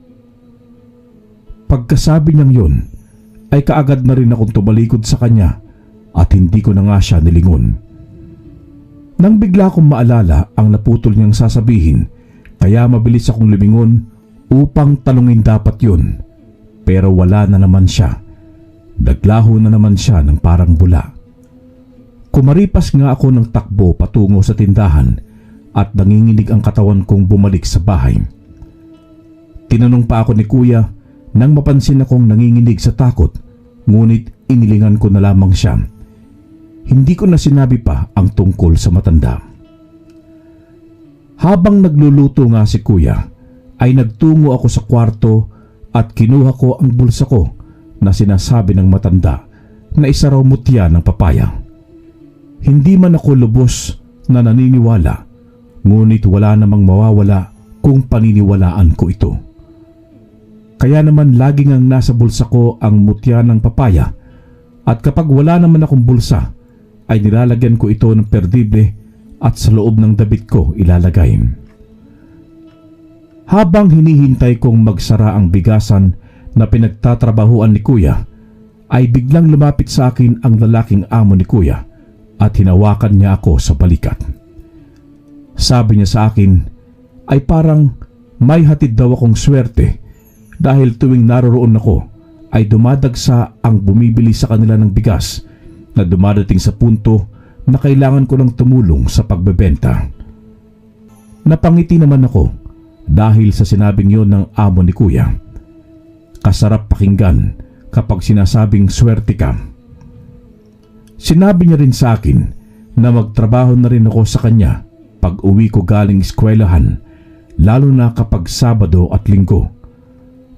Pagkasabi niyang yun, ay kaagad na rin akong tumalikod sa kanya at hindi ko na nga siya nilingon. Nang bigla kong maalala ang naputol niyang sasabihin, kaya mabilis akong lumingon upang tanungin dapat yun. Pero wala na naman siya. Naglaho na naman siya ng parang bula. Kumaripas nga ako ng takbo patungo sa tindahan at nanginginig ang katawan kong bumalik sa bahay. Tinanong pa ako ni Kuya nang mapansin akong nanginginig sa takot, ngunit inilingan ko na lamang siya. Hindi ko na sinabi pa ang tungkol sa matanda. Habang nagluluto nga si Kuya, ay nagtungo ako sa kwarto at kinuha ko ang bulsa ko na sinasabi ng matanda na isa raw mutya ng papaya. Hindi man ako lubos na naniniwala, ngunit wala namang mawawala kung paniniwalaan ko ito. Kaya naman lagi ngang nasa bulsa ko ang mutya ng papaya at kapag wala naman akong bulsa, ay nilalagyan ko ito ng perdible at sa loob ng dabit ko ilalagay. Habang hinihintay kong magsara ang bigasan na pinagtatrabahuan ni Kuya, ay biglang lumapit sa akin ang lalaking amo ni Kuya at hinawakan niya ako sa balikat. Sabi niya sa akin ay parang may hatid daw akong swerte dahil tuwing naroroon ako ay dumadagsa ang bumibili sa kanila ng bigas na dumadating sa punto na kailangan ko ng tumulong sa pagbebenta. Napangiti naman ako dahil sa sinabing yon ng amo ni Kuya. Kasarap pakinggan kapag sinasabing swerte ka. Sinabi niya rin sa akin na magtrabaho na rin ako sa kanya pag uwi ko galing eskwelahan, lalo na kapag Sabado at Linggo.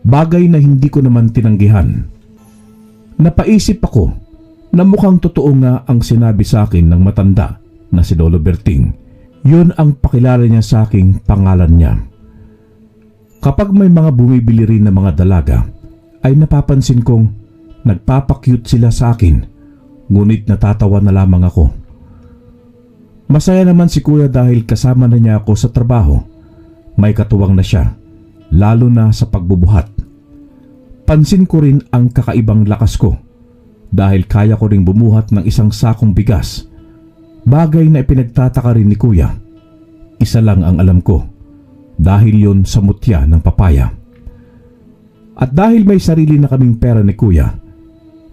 Bagay na hindi ko naman tinanggihan. Napaisip ako na mukhang totoo nga ang sinabi sa akin ng matanda na si Lolo Berting. Yun ang pakilala niya sa aking pangalan niya. Kapag may mga bumibili rin ng mga dalaga, ay napapansin kong nagpapakyut sila sa akin, ngunit natatawa na lamang ako. Masaya naman si Kuya dahil kasama na niya ako sa trabaho. May katuwang na siya, lalo na sa pagbubuhat. Pansin ko rin ang kakaibang lakas ko dahil kaya ko ring bumuhat ng isang sakong bigas. Bagay na ipinagtataka rin ni Kuya. Isa lang ang alam ko, dahil yon sa mutya ng papaya. At dahil may sarili na kaming pera ni Kuya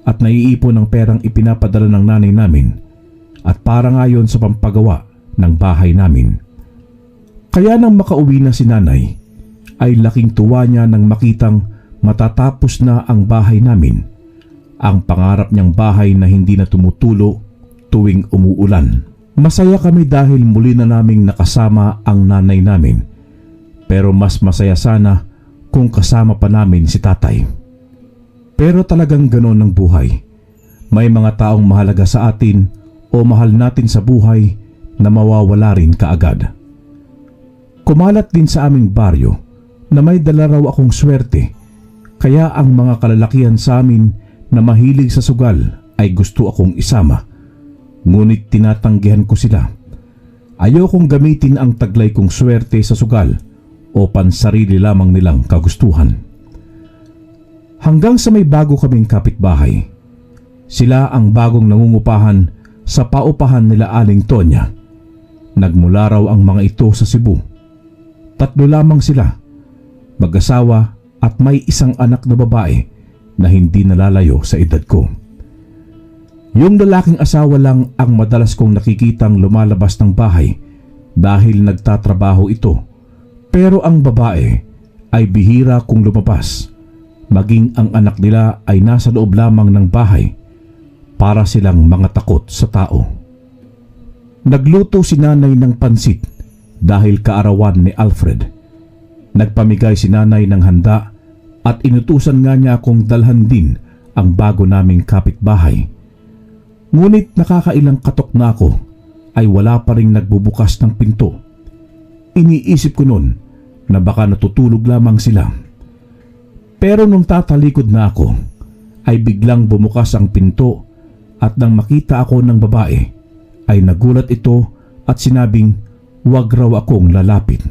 at naiipon ng perang ipinapadala ng nanay namin at para nga yon sa pampagawa ng bahay namin. Kaya nang makauwi na si nanay, ay laking tuwa niya nang makitang matatapos na ang bahay namin, ang pangarap niyang bahay na hindi na tumutulo tuwing umuulan. Masaya kami dahil muli na naming nakasama ang nanay namin, pero mas masaya sana kung kasama pa namin si tatay. Pero talagang ganon ang buhay. May mga taong mahalaga sa atin o mahal natin sa buhay na mawawala rin kaagad. Kumalat din sa aming baryo na may dala raw akong swerte, kaya ang mga kalalakihan sa amin na mahilig sa sugal ay gusto akong isama. Ngunit tinatanggihan ko sila. Ayokong gamitin ang taglay kong swerte sa sugal o pansarili lamang nilang kagustuhan. Hanggang sa may bago kaming kapitbahay. Sila ang bagong nangungupahan sa paupahan nila Aling Tonya. Nagmula raw ang mga ito sa Cebu. 3 lamang sila, mag-asawa at may isang anak na babae na hindi nalalayo sa edad ko. Yung lalaking asawa lang ang madalas kong nakikitang lumalabas ng bahay dahil nagtatrabaho ito, pero ang babae ay bihira kung lumabas, maging ang anak nila ay nasa loob lamang ng bahay para silang mga takot sa tao. Nagluto si nanay ng pansit dahil kaarawan ni Alfred. Nagpamigay si nanay ng handa at inutusan nga niya akong dalhan din ang bago naming kapitbahay. Ngunit nakakailang katok na ako ay wala pa ring nagbubukas ng pinto. Iniisip ko noon na baka natutulog lamang sila. Pero nung tatalikod na ako ay biglang bumukas ang pinto at nang makita ako ng babae ay nagulat ito at sinabing wag raw akong lalapit.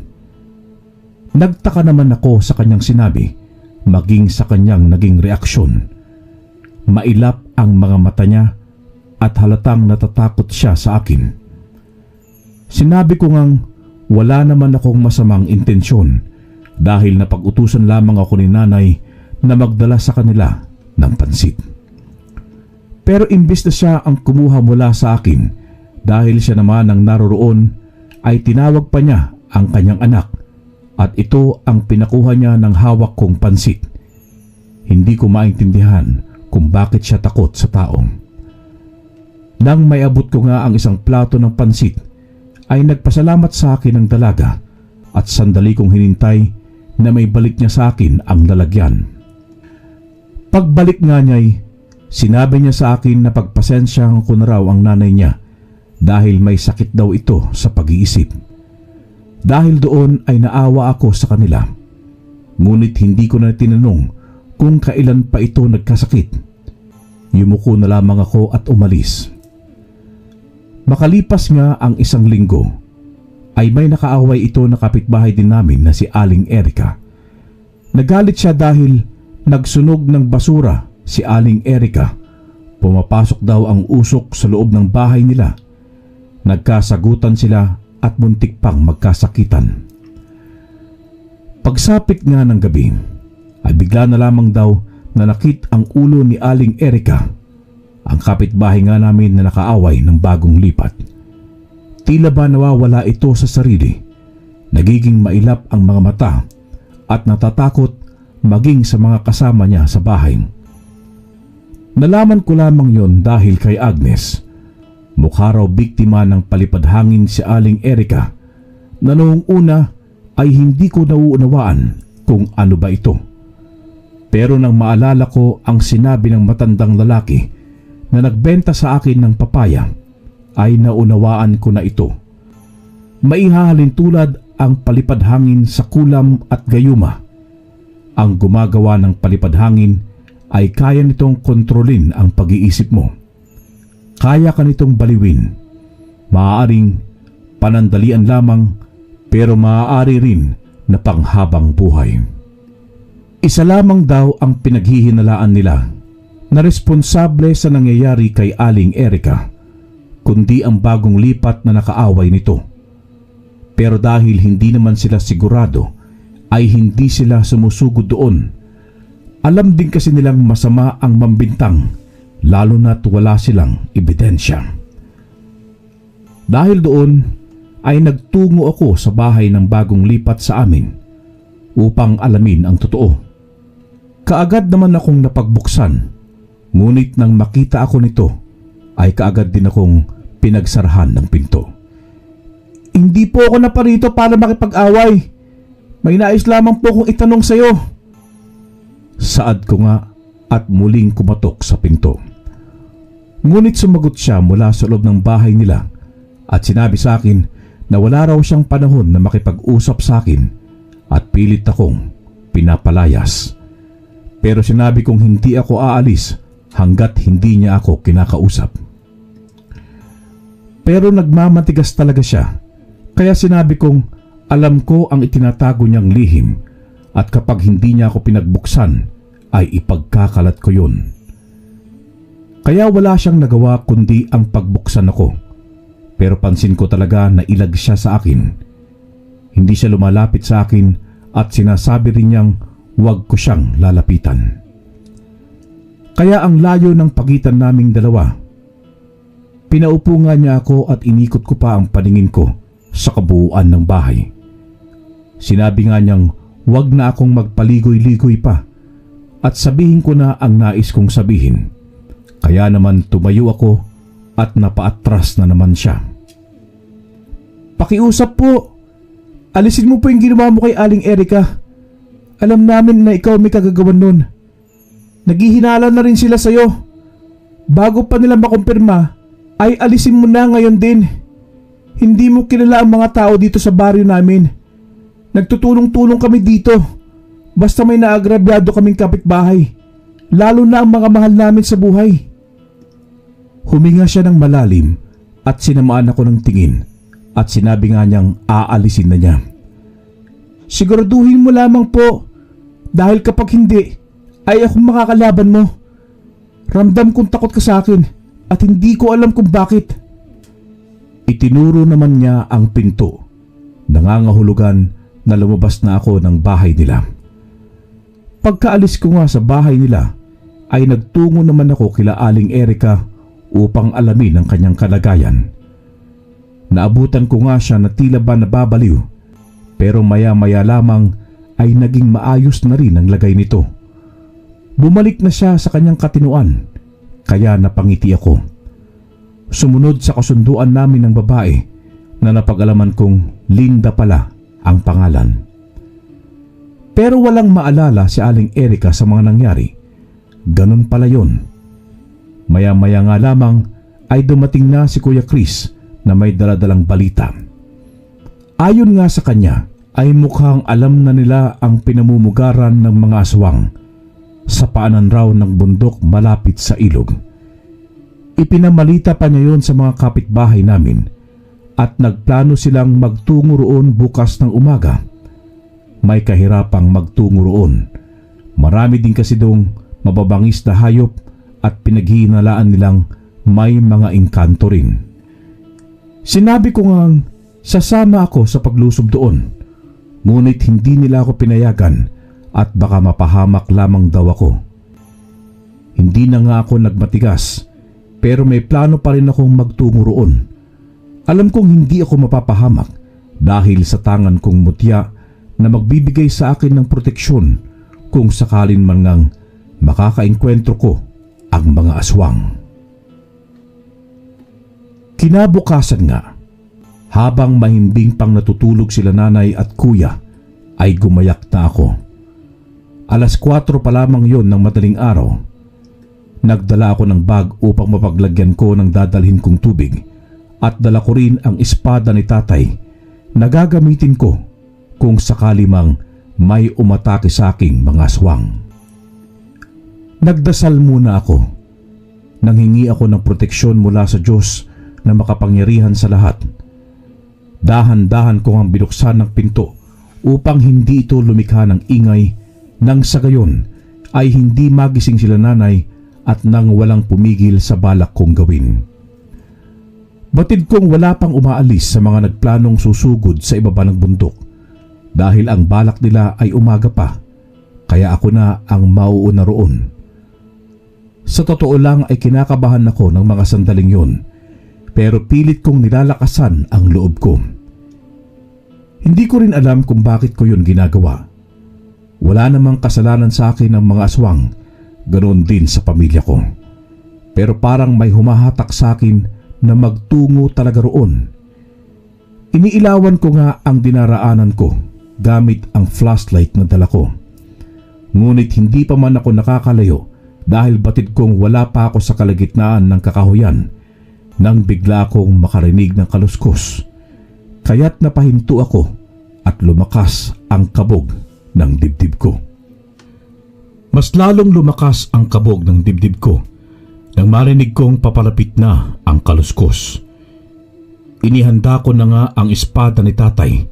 Nagtaka naman ako sa kanyang sinabi, maging sa kanyang naging reaksyon. Mailap ang mga mata niya at halatang natatakot siya sa akin. Sinabi ko ngang wala naman akong masamang intensyon dahil napag-utusan lamang ako ni nanay na magdala sa kanila ng pansit. Pero imbis na siya ang kumuha mula sa akin dahil siya naman ang naroroon, ay tinawag pa niya ang kanyang anak at ito ang pinakuha niya ng hawak kong pansit. Hindi ko maintindihan kung bakit siya takot sa taong. Nang may abot ko nga ang isang plato ng pansit, ay nagpasalamat sa akin ang dalaga at sandali kong hinintay na may balik niya sa akin ang lalagyan. Pagbalik nga niya'y sinabi niya sa akin na pagpasensyahan ko na raw ang nanay niya dahil may sakit daw ito sa pag-iisip. Dahil doon ay naawa ako sa kanila. Ngunit hindi ko na tinanong kung kailan pa ito nagkasakit. Yumuko na lamang ako at umalis. Makalipas nga ang 1 linggo, ay may nakaaway ito na kapitbahay din namin na si Aling Erika. Nagalit siya dahil nagsunog ng basura si Aling Erika. Pumapasok daw ang usok sa loob ng bahay nila. Nagkasagutan sila at muntik pang magkasakitan. Pagsapit nga ng gabi, ay bigla na lamang daw nanakit ang ulo ni Aling Erika, ang kapitbahay nga namin na nakaaway ng bagong lipat. Tila ba nawawala ito sa sarili, nagiging mailap ang mga mata at natatakot maging sa mga kasama niya sa bahay. Nalaman ko lamang yon dahil kay Agnes. Mukha raw biktima ng palipadhangin si Aling Erika na noong una ay hindi ko nauunawaan kung ano ba ito. Pero nang maalala ko ang sinabi ng matandang lalaki na nagbenta sa akin ng papaya, ay naunawaan ko na ito. Maihahalin tulad ang palipadhangin sa kulam at gayuma. Ang gumagawa ng palipadhangin ay kaya nitong kontrolin ang pag-iisip mo. Kaya ka nitong baliwin. Maaaring panandalian lamang, pero maaari rin na panghabang buhay. Isa lamang daw ang pinaghihinalaan nila na responsable sa nangyayari kay Aling Erika, kundi ang bagong lipat na nakaaway nito. Pero dahil hindi naman sila sigurado, ay hindi sila sumusugod doon. Alam din kasi nilang masama ang mambintang, lalo na't wala silang ebidensya. Dahil doon ay nagtungo ako sa bahay ng bagong lipat sa amin upang alamin ang totoo. Kaagad naman akong napagbuksan, ngunit nang makita ako nito ay kaagad din akong pinagsarahan ng pinto. Hindi po ako naparito para makipag-away. May nais lamang po kong itanong sa iyo. Saad ko nga at muling kumatok sa pinto. Ngunit sumagot siya mula sa loob ng bahay nila at sinabi sa akin na wala raw siyang panahon na makipag-usap sa akin at pilit akong pinapalayas. Pero sinabi kong hindi ako aalis hanggat hindi niya ako kinakausap. Pero nagmamatigas talaga siya, kaya sinabi kong alam ko ang itinatago niyang lihim at kapag hindi niya ako pinagbuksan ay ipagkakalat ko yun. Kaya wala siyang nagawa kundi ang pagbuksan ako. Pero pansin ko talaga na ilag siya sa akin. Hindi siya lumalapit sa akin at sinasabi rin niyang huwag ko siyang lalapitan. Kaya ang layo ng pagitan naming dalawa. Pinaupo nga niya ako at inikot ko pa ang paningin ko sa kabuuan ng bahay. Sinabi nga niyang huwag na akong magpaligoy-ligoy pa at sabihin ko na ang nais kong sabihin. Kaya naman tumayo ako at napaatras na naman siya. Pakiusap po. Alisin mo po yung ginawa mo kay Aling Erika. Alam namin na ikaw may kagagawan nun. Naghihinala na rin sila sa'yo. Bago pa nila makumpirma, ay alisin mo na ngayon din. Hindi mo kilala ang mga tao dito sa baryo namin. Nagtutulong-tulong kami dito. Basta may naagrabyado kaming kapitbahay. Lalo na ang mga mahal namin sa buhay. Huminga siya ng malalim at sinamaan ako ng tingin at sinabi nga niyang aalisin na niya. Siguraduhin mo lamang po dahil kapag hindi ay ako makakalaban mo. Ramdam kong takot ka sa akin at hindi ko alam kung bakit. Itinuro naman niya ang pinto. Nangangahulugan na lumabas na ako ng bahay nila. Pagkaalis ko nga sa bahay nila ay nagtungo naman ako kila Aling Erika upang alamin ang kanyang kalagayan. Naabutan ko nga siya na tila ba nababaliw, pero maya-maya lamang ay naging maayos na rin ang lagay nito. Bumalik na siya sa kanyang katinuan, kaya napangiti ako. Sumunod sa kasunduan namin ng babae na napag-alaman kong Linda pala ang pangalan. Pero walang maalala si Aling Erika sa mga nangyari. Ganun pala yun. Maya-maya nga lamang ay dumating na si Kuya Chris na may daladalang balita. Ayon nga sa kanya ay mukhang alam na nila ang pinamumugaran ng mga aswang sa paanan raw ng bundok malapit sa ilog. Ipinamalita pa niya yon sa mga kapitbahay namin at nagplano silang magtungo roon bukas ng umaga. May kahirapang magtungo roon. Marami din kasi dong mababangis na hayop at pinaghihinalaan nilang may mga engkanto rin. Sinabi ko ngang sasama ako sa paglusob doon, ngunit hindi nila ako pinayagan at baka mapahamak lamang daw ako. Hindi na nga ako nagmatigas, pero may plano pa rin akong magtungo roon. Alam kong hindi ako mapapahamak dahil sa tangan kong mutya na magbibigay sa akin ng proteksyon kung sakalin man ngang makakaengkwentro ko ang mga aswang. Kinabukasan nga, habang mahimbing pang natutulog sila nanay at kuya, ay gumayak na ako. 4:00 pa lamang yon ng madaling araw. Nagdala ako ng bag upang mapaglagyan ko ng dadalhin kong tubig at dala ko rin ang espada ni tatay na gagamitin ko kung sakali mang may umatake sa aking mga aswang. Nagdasal muna ako. Nanghingi ako ng proteksyon mula sa Diyos na makapangyarihan sa lahat. Dahan-dahan ko ang binuksan ng pinto upang hindi ito lumikha ng ingay nang sa gayon ay hindi magising sila nanay at nang walang pumigil sa balak kong gawin. Batid kong wala pang umaalis sa mga nagplanong susugod sa ibaba ng bundok dahil ang balak nila ay umaga pa, kaya ako na ang mauuna roon. Sa totoo lang ay kinakabahan ako ng mga sandaling yun, pero pilit kong nilalakasan ang loob ko. Hindi ko rin alam kung bakit ko yun ginagawa. Wala namang kasalanan sa akin ng mga aswang, ganoon din sa pamilya ko. Pero parang may humahatak sa akin na magtungo talaga roon. Iniilawan ko nga ang dinaraanan ko gamit ang flashlight na dala ko. Ngunit hindi pa man ako nakakalayo dahil batid kong wala pa ako sa kalagitnaan ng kakahuyan nang bigla akong makarinig ng kaluskos. Kaya't napahinto ako at lumakas ang kabog ng dibdib ko. Mas lalong lumakas ang kabog ng dibdib ko nang marinig kong papalapit na ang kaluskos. Inihanda ko na nga ang espada ni tatay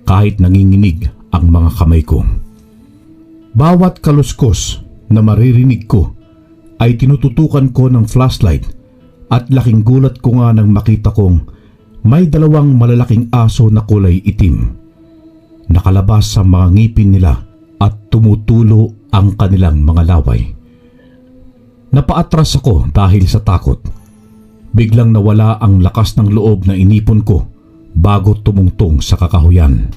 kahit nanginginig ang mga kamay ko. Bawat kaluskos na maririnig ko ay tinututukan ko ng flashlight at laking gulat ko nga nang makita kong may 2 malalaking aso na kulay itim. Nakalabas sa mga ngipin nila at tumutulo ang kanilang mga laway. Napaatras ako dahil sa takot. Biglang nawala ang lakas ng loob na inipon ko bago tumungtong sa kakahuyan.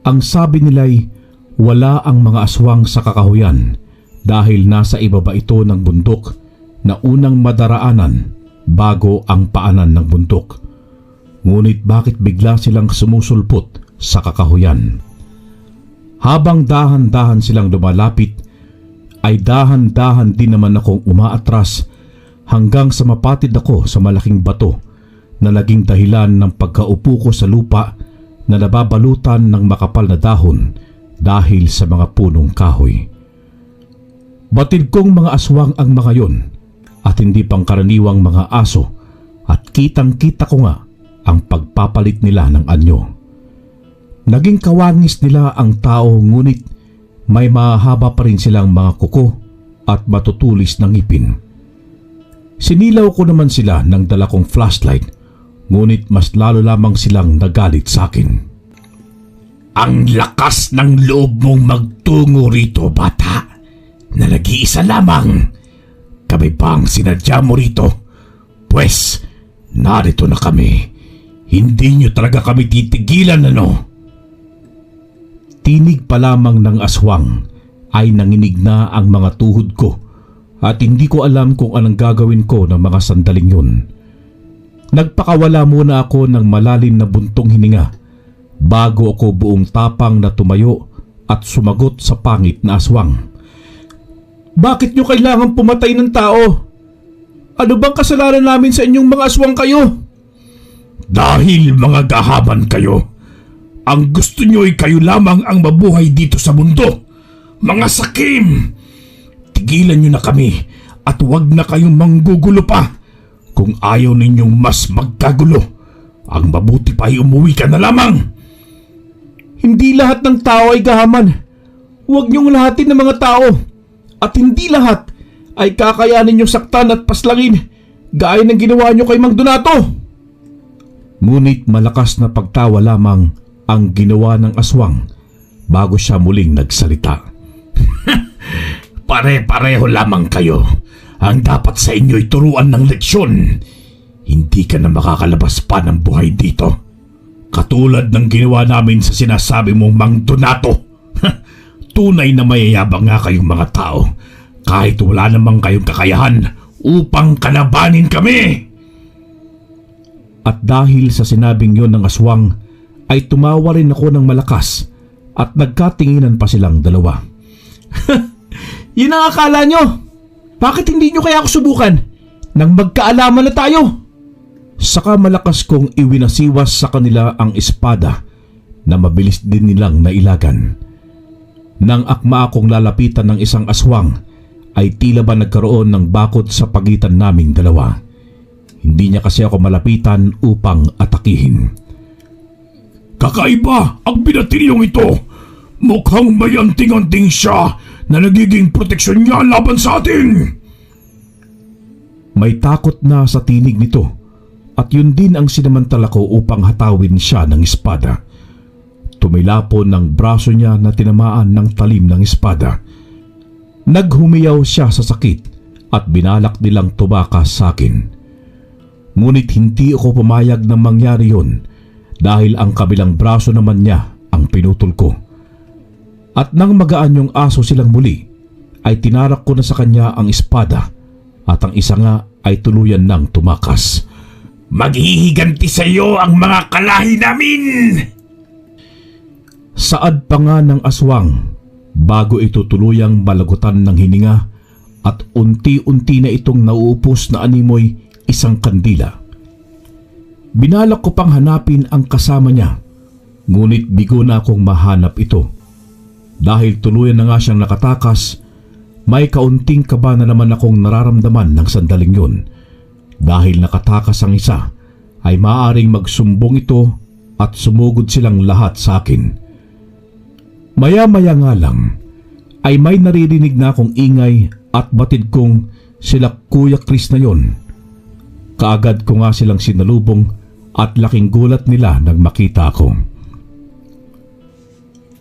Ang sabi nila'y wala ang mga aswang sa kakahuyan dahil nasa ibaba ito ng bundok na unang madaraanan bago ang paanan ng bundok. Ngunit bakit bigla silang sumusulpot sa kakahuyan? Habang dahan-dahan silang lumalapit, ay dahan-dahan din naman akong umaatras hanggang sa mapatid ako sa malaking bato na naging dahilan ng pagkaupo ko sa lupa na nababalutan ng makapal na dahon dahil sa mga punong kahoy. Batid kong mga aswang ang mga yon at hindi pangkaraniwang mga aso at kitang-kita ko nga ang pagpapalit nila ng anyo. Naging kawangis nila ang tao ngunit may mahaba pa rin silang mga kuko at matutulis ng ngipin. Sinilaw ko naman sila ng dala kong flashlight ngunit mas lalo lamang silang nagalit sa akin. Ang lakas ng loob mong magtungo rito, bata, na nag-iisa lamang. Kami bang sinadya mo rito? Pwes, narito na kami. Hindi nyo talaga kami titigilan, ano? Tinig pa lamang ng aswang ay nanginig na ang mga tuhod ko at hindi ko alam kung anong gagawin ko ng mga sandaling yun. Nagpakawala muna ako ng malalim na buntong hininga bago ako buong tapang na tumayo at sumagot sa pangit na aswang. Bakit nyo kailangan pumatay ng tao? Ano bang kasalanan namin sa inyong mga aswang kayo? Dahil mga gahaman kayo. Ang gusto nyo ay kayo lamang ang mabuhay dito sa mundo. Mga sakim! Tigilan nyo na kami at huwag na kayong manggugulo pa. Kung ayaw ninyong mas magkagulo, ang mabuti pa ay umuwi ka na lamang. Hindi lahat ng tao ay gahaman. Huwag niyong lahatin ng mga tao. At hindi lahat ay kakayanin niyong saktan at paslangin gaya ng ginawa niyo kay Mang Donato. Ngunit malakas na pagtawa lamang ang ginawa ng aswang bago siya muling nagsalita. Pare-pareho lamang kayo. Ang dapat sa inyo'y turuan ng leksyon. Hindi ka na makakalabas pa ng buhay dito. Katulad ng ginawa namin sa sinasabi mong Mang Donato. Tunay na mayayabang nga kayong mga tao kahit wala namang kayong kakayahan upang kalabanin kami. At dahil sa sinabing yon ng aswang, ay tumawa rin ako ng malakas at nagkatinginan pa silang dalawa. Yun ang akala nyo. Bakit hindi nyo kaya ako subukan nang magkaalaman na tayo? Saka malakas kong iwinasiwas sa kanila ang espada na mabilis din nilang nailagan. Nang akma akong lalapitan ng isang aswang, ay tila ba nagkaroon ng bakod sa pagitan naming dalawa. Hindi niya kasi ako malapitan upang atakihin. Kakaiba ang binatilyong ito. Mukhang may anting-anting siya na nagiging proteksyon niya laban sa atin. May takot na sa tinig nito at yun din ang sinamantala ko upang hatawin siya ng espada. Tumilapon ng braso niya na tinamaan ng talim ng espada. Naghumiyaw siya sa sakit at binalak nilang tumakas sa akin. Ngunit hindi ako pumayag na mangyari yun dahil ang kabilang braso naman niya ang pinutol ko. At nang magaan yung aso silang muli, ay tinarak ko na sa kanya ang espada at ang isa nga ay tuluyan ng tumakas. Maghihiganti sa iyo ang mga kalahi namin! Saad pa nga ng aswang bago ito tuluyang malagutan ng hininga at unti-unti na itong nauupos na animoy isang kandila. Binalak ko pang hanapin ang kasama niya, ngunit bigo na akong mahanap ito. Dahil tuluyan na nga siyang nakatakas, may kaunting kaba na naman akong nararamdaman ng sandaling yun. Dahil nakatakas ang isa, ay maaaring magsumbong ito at sumugod silang lahat sa akin. Maya-maya nga lang, ay may naririnig na akong ingay at batid kong sila Kuya Chris na yon. Kaagad ko nga silang sinalubong at laking gulat nila nang makita ako.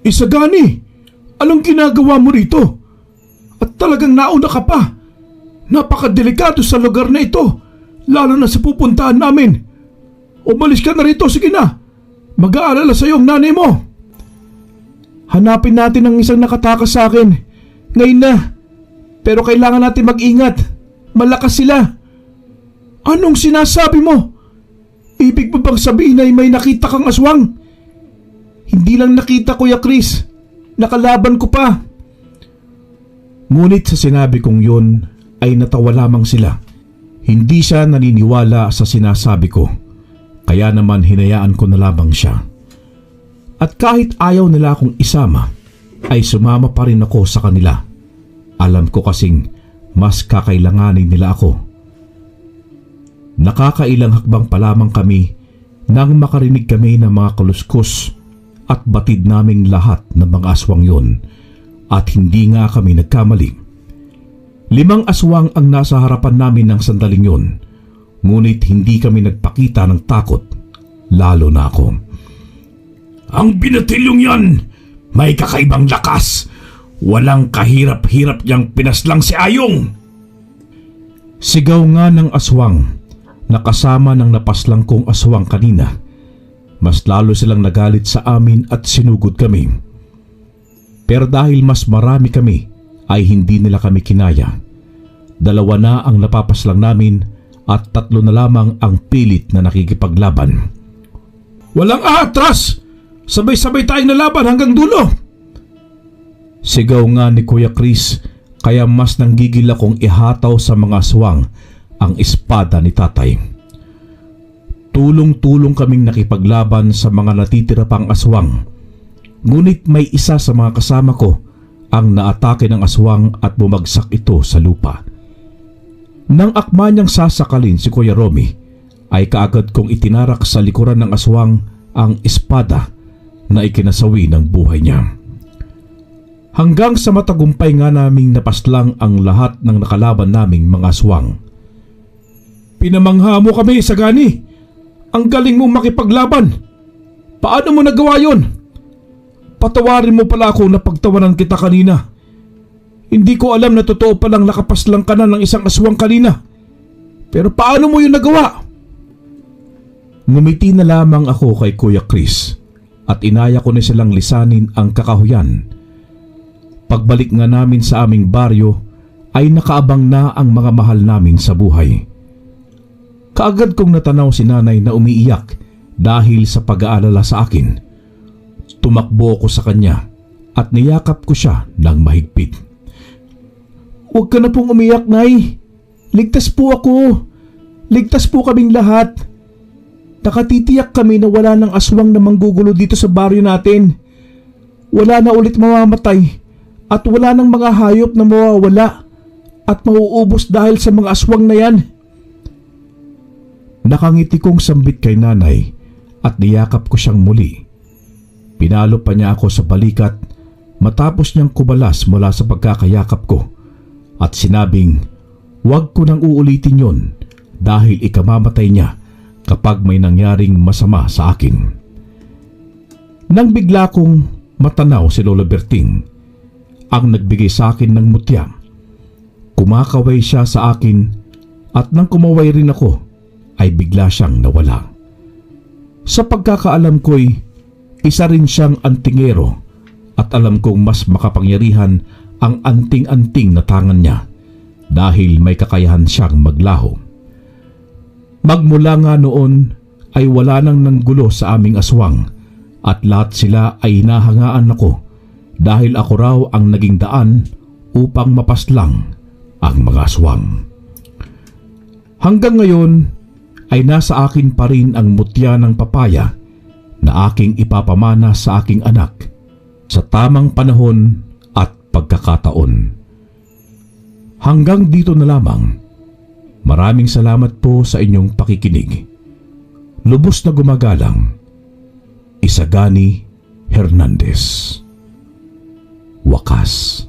Isagani! Anong ginagawa mo rito? At talagang nauna ka pa. Napakadelikado sa lugar na ito, lalo na sa pupuntahan namin. Umalis ka na rito, sige na. Mag-aalala sa iyo ang nanay mo. Hanapin natin ang isang nakatakas sa akin. Ngayon na. Pero kailangan natin mag-ingat. Malakas sila. Anong sinasabi mo? Ibig mo bang sabihin ay may nakita kang aswang? Hindi lang nakita, Kuya Chris. Nakalaban ko pa. Ngunit sa sinabi kong yun ay natawa lamang sila. Hindi siya naniniwala sa sinasabi ko. Kaya naman hinayaan ko na lamang siya. At kahit ayaw nila akong isama, ay sumama pa rin ako sa kanila. Alam ko kasing mas kakailanganin nila ako. Nakakailang hakbang pa lamang kami nang makarinig kami ng mga kaluskos at batid naming lahat ng mga aswang yon. At hindi nga kami nagkamali. 5 aswang ang nasa harapan namin ng sandaling yon. Ngunit hindi kami nagpakita ng takot, lalo na ako. Ang binatilyong yan, may kakaibang lakas. Walang kahirap-hirap niyang pinaslang si Ayong. Sigaw nga ng aswang na kasama ng napaslang kong aswang kanina. Mas lalo silang nagalit sa amin at sinugod kami. Pero dahil mas marami kami, ay hindi nila kami kinaya. 2 na ang napapaslang namin at 3 na lamang ang pilit na nakikipaglaban. Walang aatras! Sabay-sabay tayong nalaban hanggang dulo! Sigaw nga ni Kuya Chris, kaya mas nanggigil akong ihataw sa mga aswang ang espada ni tatay. Tulong-tulong kaming nakipaglaban sa mga natitira pang aswang. Ngunit may isa sa mga kasama ko ang naatake ng aswang at bumagsak ito sa lupa. Nang akma niyang sasakalin si Kuya Romy, ay kaagad kong itinarak sa likuran ng aswang ang espada na ikinasawi ng buhay niya. Hanggang sa matagumpay nga naming napaslang ang lahat ng nakalaban naming mga aswang. Pinamangha mo kami, Isagani. Ang galing mong makipaglaban. Paano mo nagawa yon? Patawarin mo pala ako na pagtawanan kita kanina. Hindi ko alam na totoo palang nakapaslang ka na ng isang aswang kanina. Pero paano mo yun nagawa? Ngumiti na lamang ako kay Kuya Chris at inaya ko na silang lisanin ang kakahuyan. Pagbalik nga namin sa aming baryo ay nakaabang na ang mga mahal namin sa buhay. Kaagad kong natanaw si nanay na umiiyak dahil sa pag-aalala sa akin. Tumakbo ko sa kanya at niyakap ko siya ng mahigpit. Huwag ka na pong umiyak, Nay. Ligtas po ako. Ligtas po kaming lahat. Nakatitiyak kami na wala ng aswang na manggugulo dito sa baryo natin. Wala na ulit mamamatay at wala ng mga hayop na mawawala at mauubos dahil sa mga aswang na yan. Nakangiti kong sambit kay nanay at niyakap ko siyang muli. Pinalo pa niya ako sa balikat matapos niyang kubalas mula sa pagkakayakap ko at sinabing huwag ko nang uulitin yon dahil ikamamatay niya kapag may nangyaring masama sa akin. Nang bigla kong matanaw si Lola Berting, ang nagbigay sa akin ng mutya. Kumakaway siya sa akin at nang kumaway rin ako ay bigla siyang nawala. Sa pagkakaalam ko'y isa rin siyang antingero at alam kong mas makapangyarihan ang anting-anting na tangan niya dahil may kakayahan siyang maglaho. Magmula nga noon ay wala nang nanggulo sa aming aswang at lahat sila ay hinahangaan ako dahil ako raw ang naging daan upang mapaslang ang mga aswang. Hanggang ngayon ay nasa akin pa rin ang mutya ng papaya na aking ipapamana sa aking anak sa tamang panahon at pagkakataon. Hanggang dito na lamang. Maraming salamat po sa inyong pakikinig. Lubos na gumagalang, Isagani Hernandez. Wakas.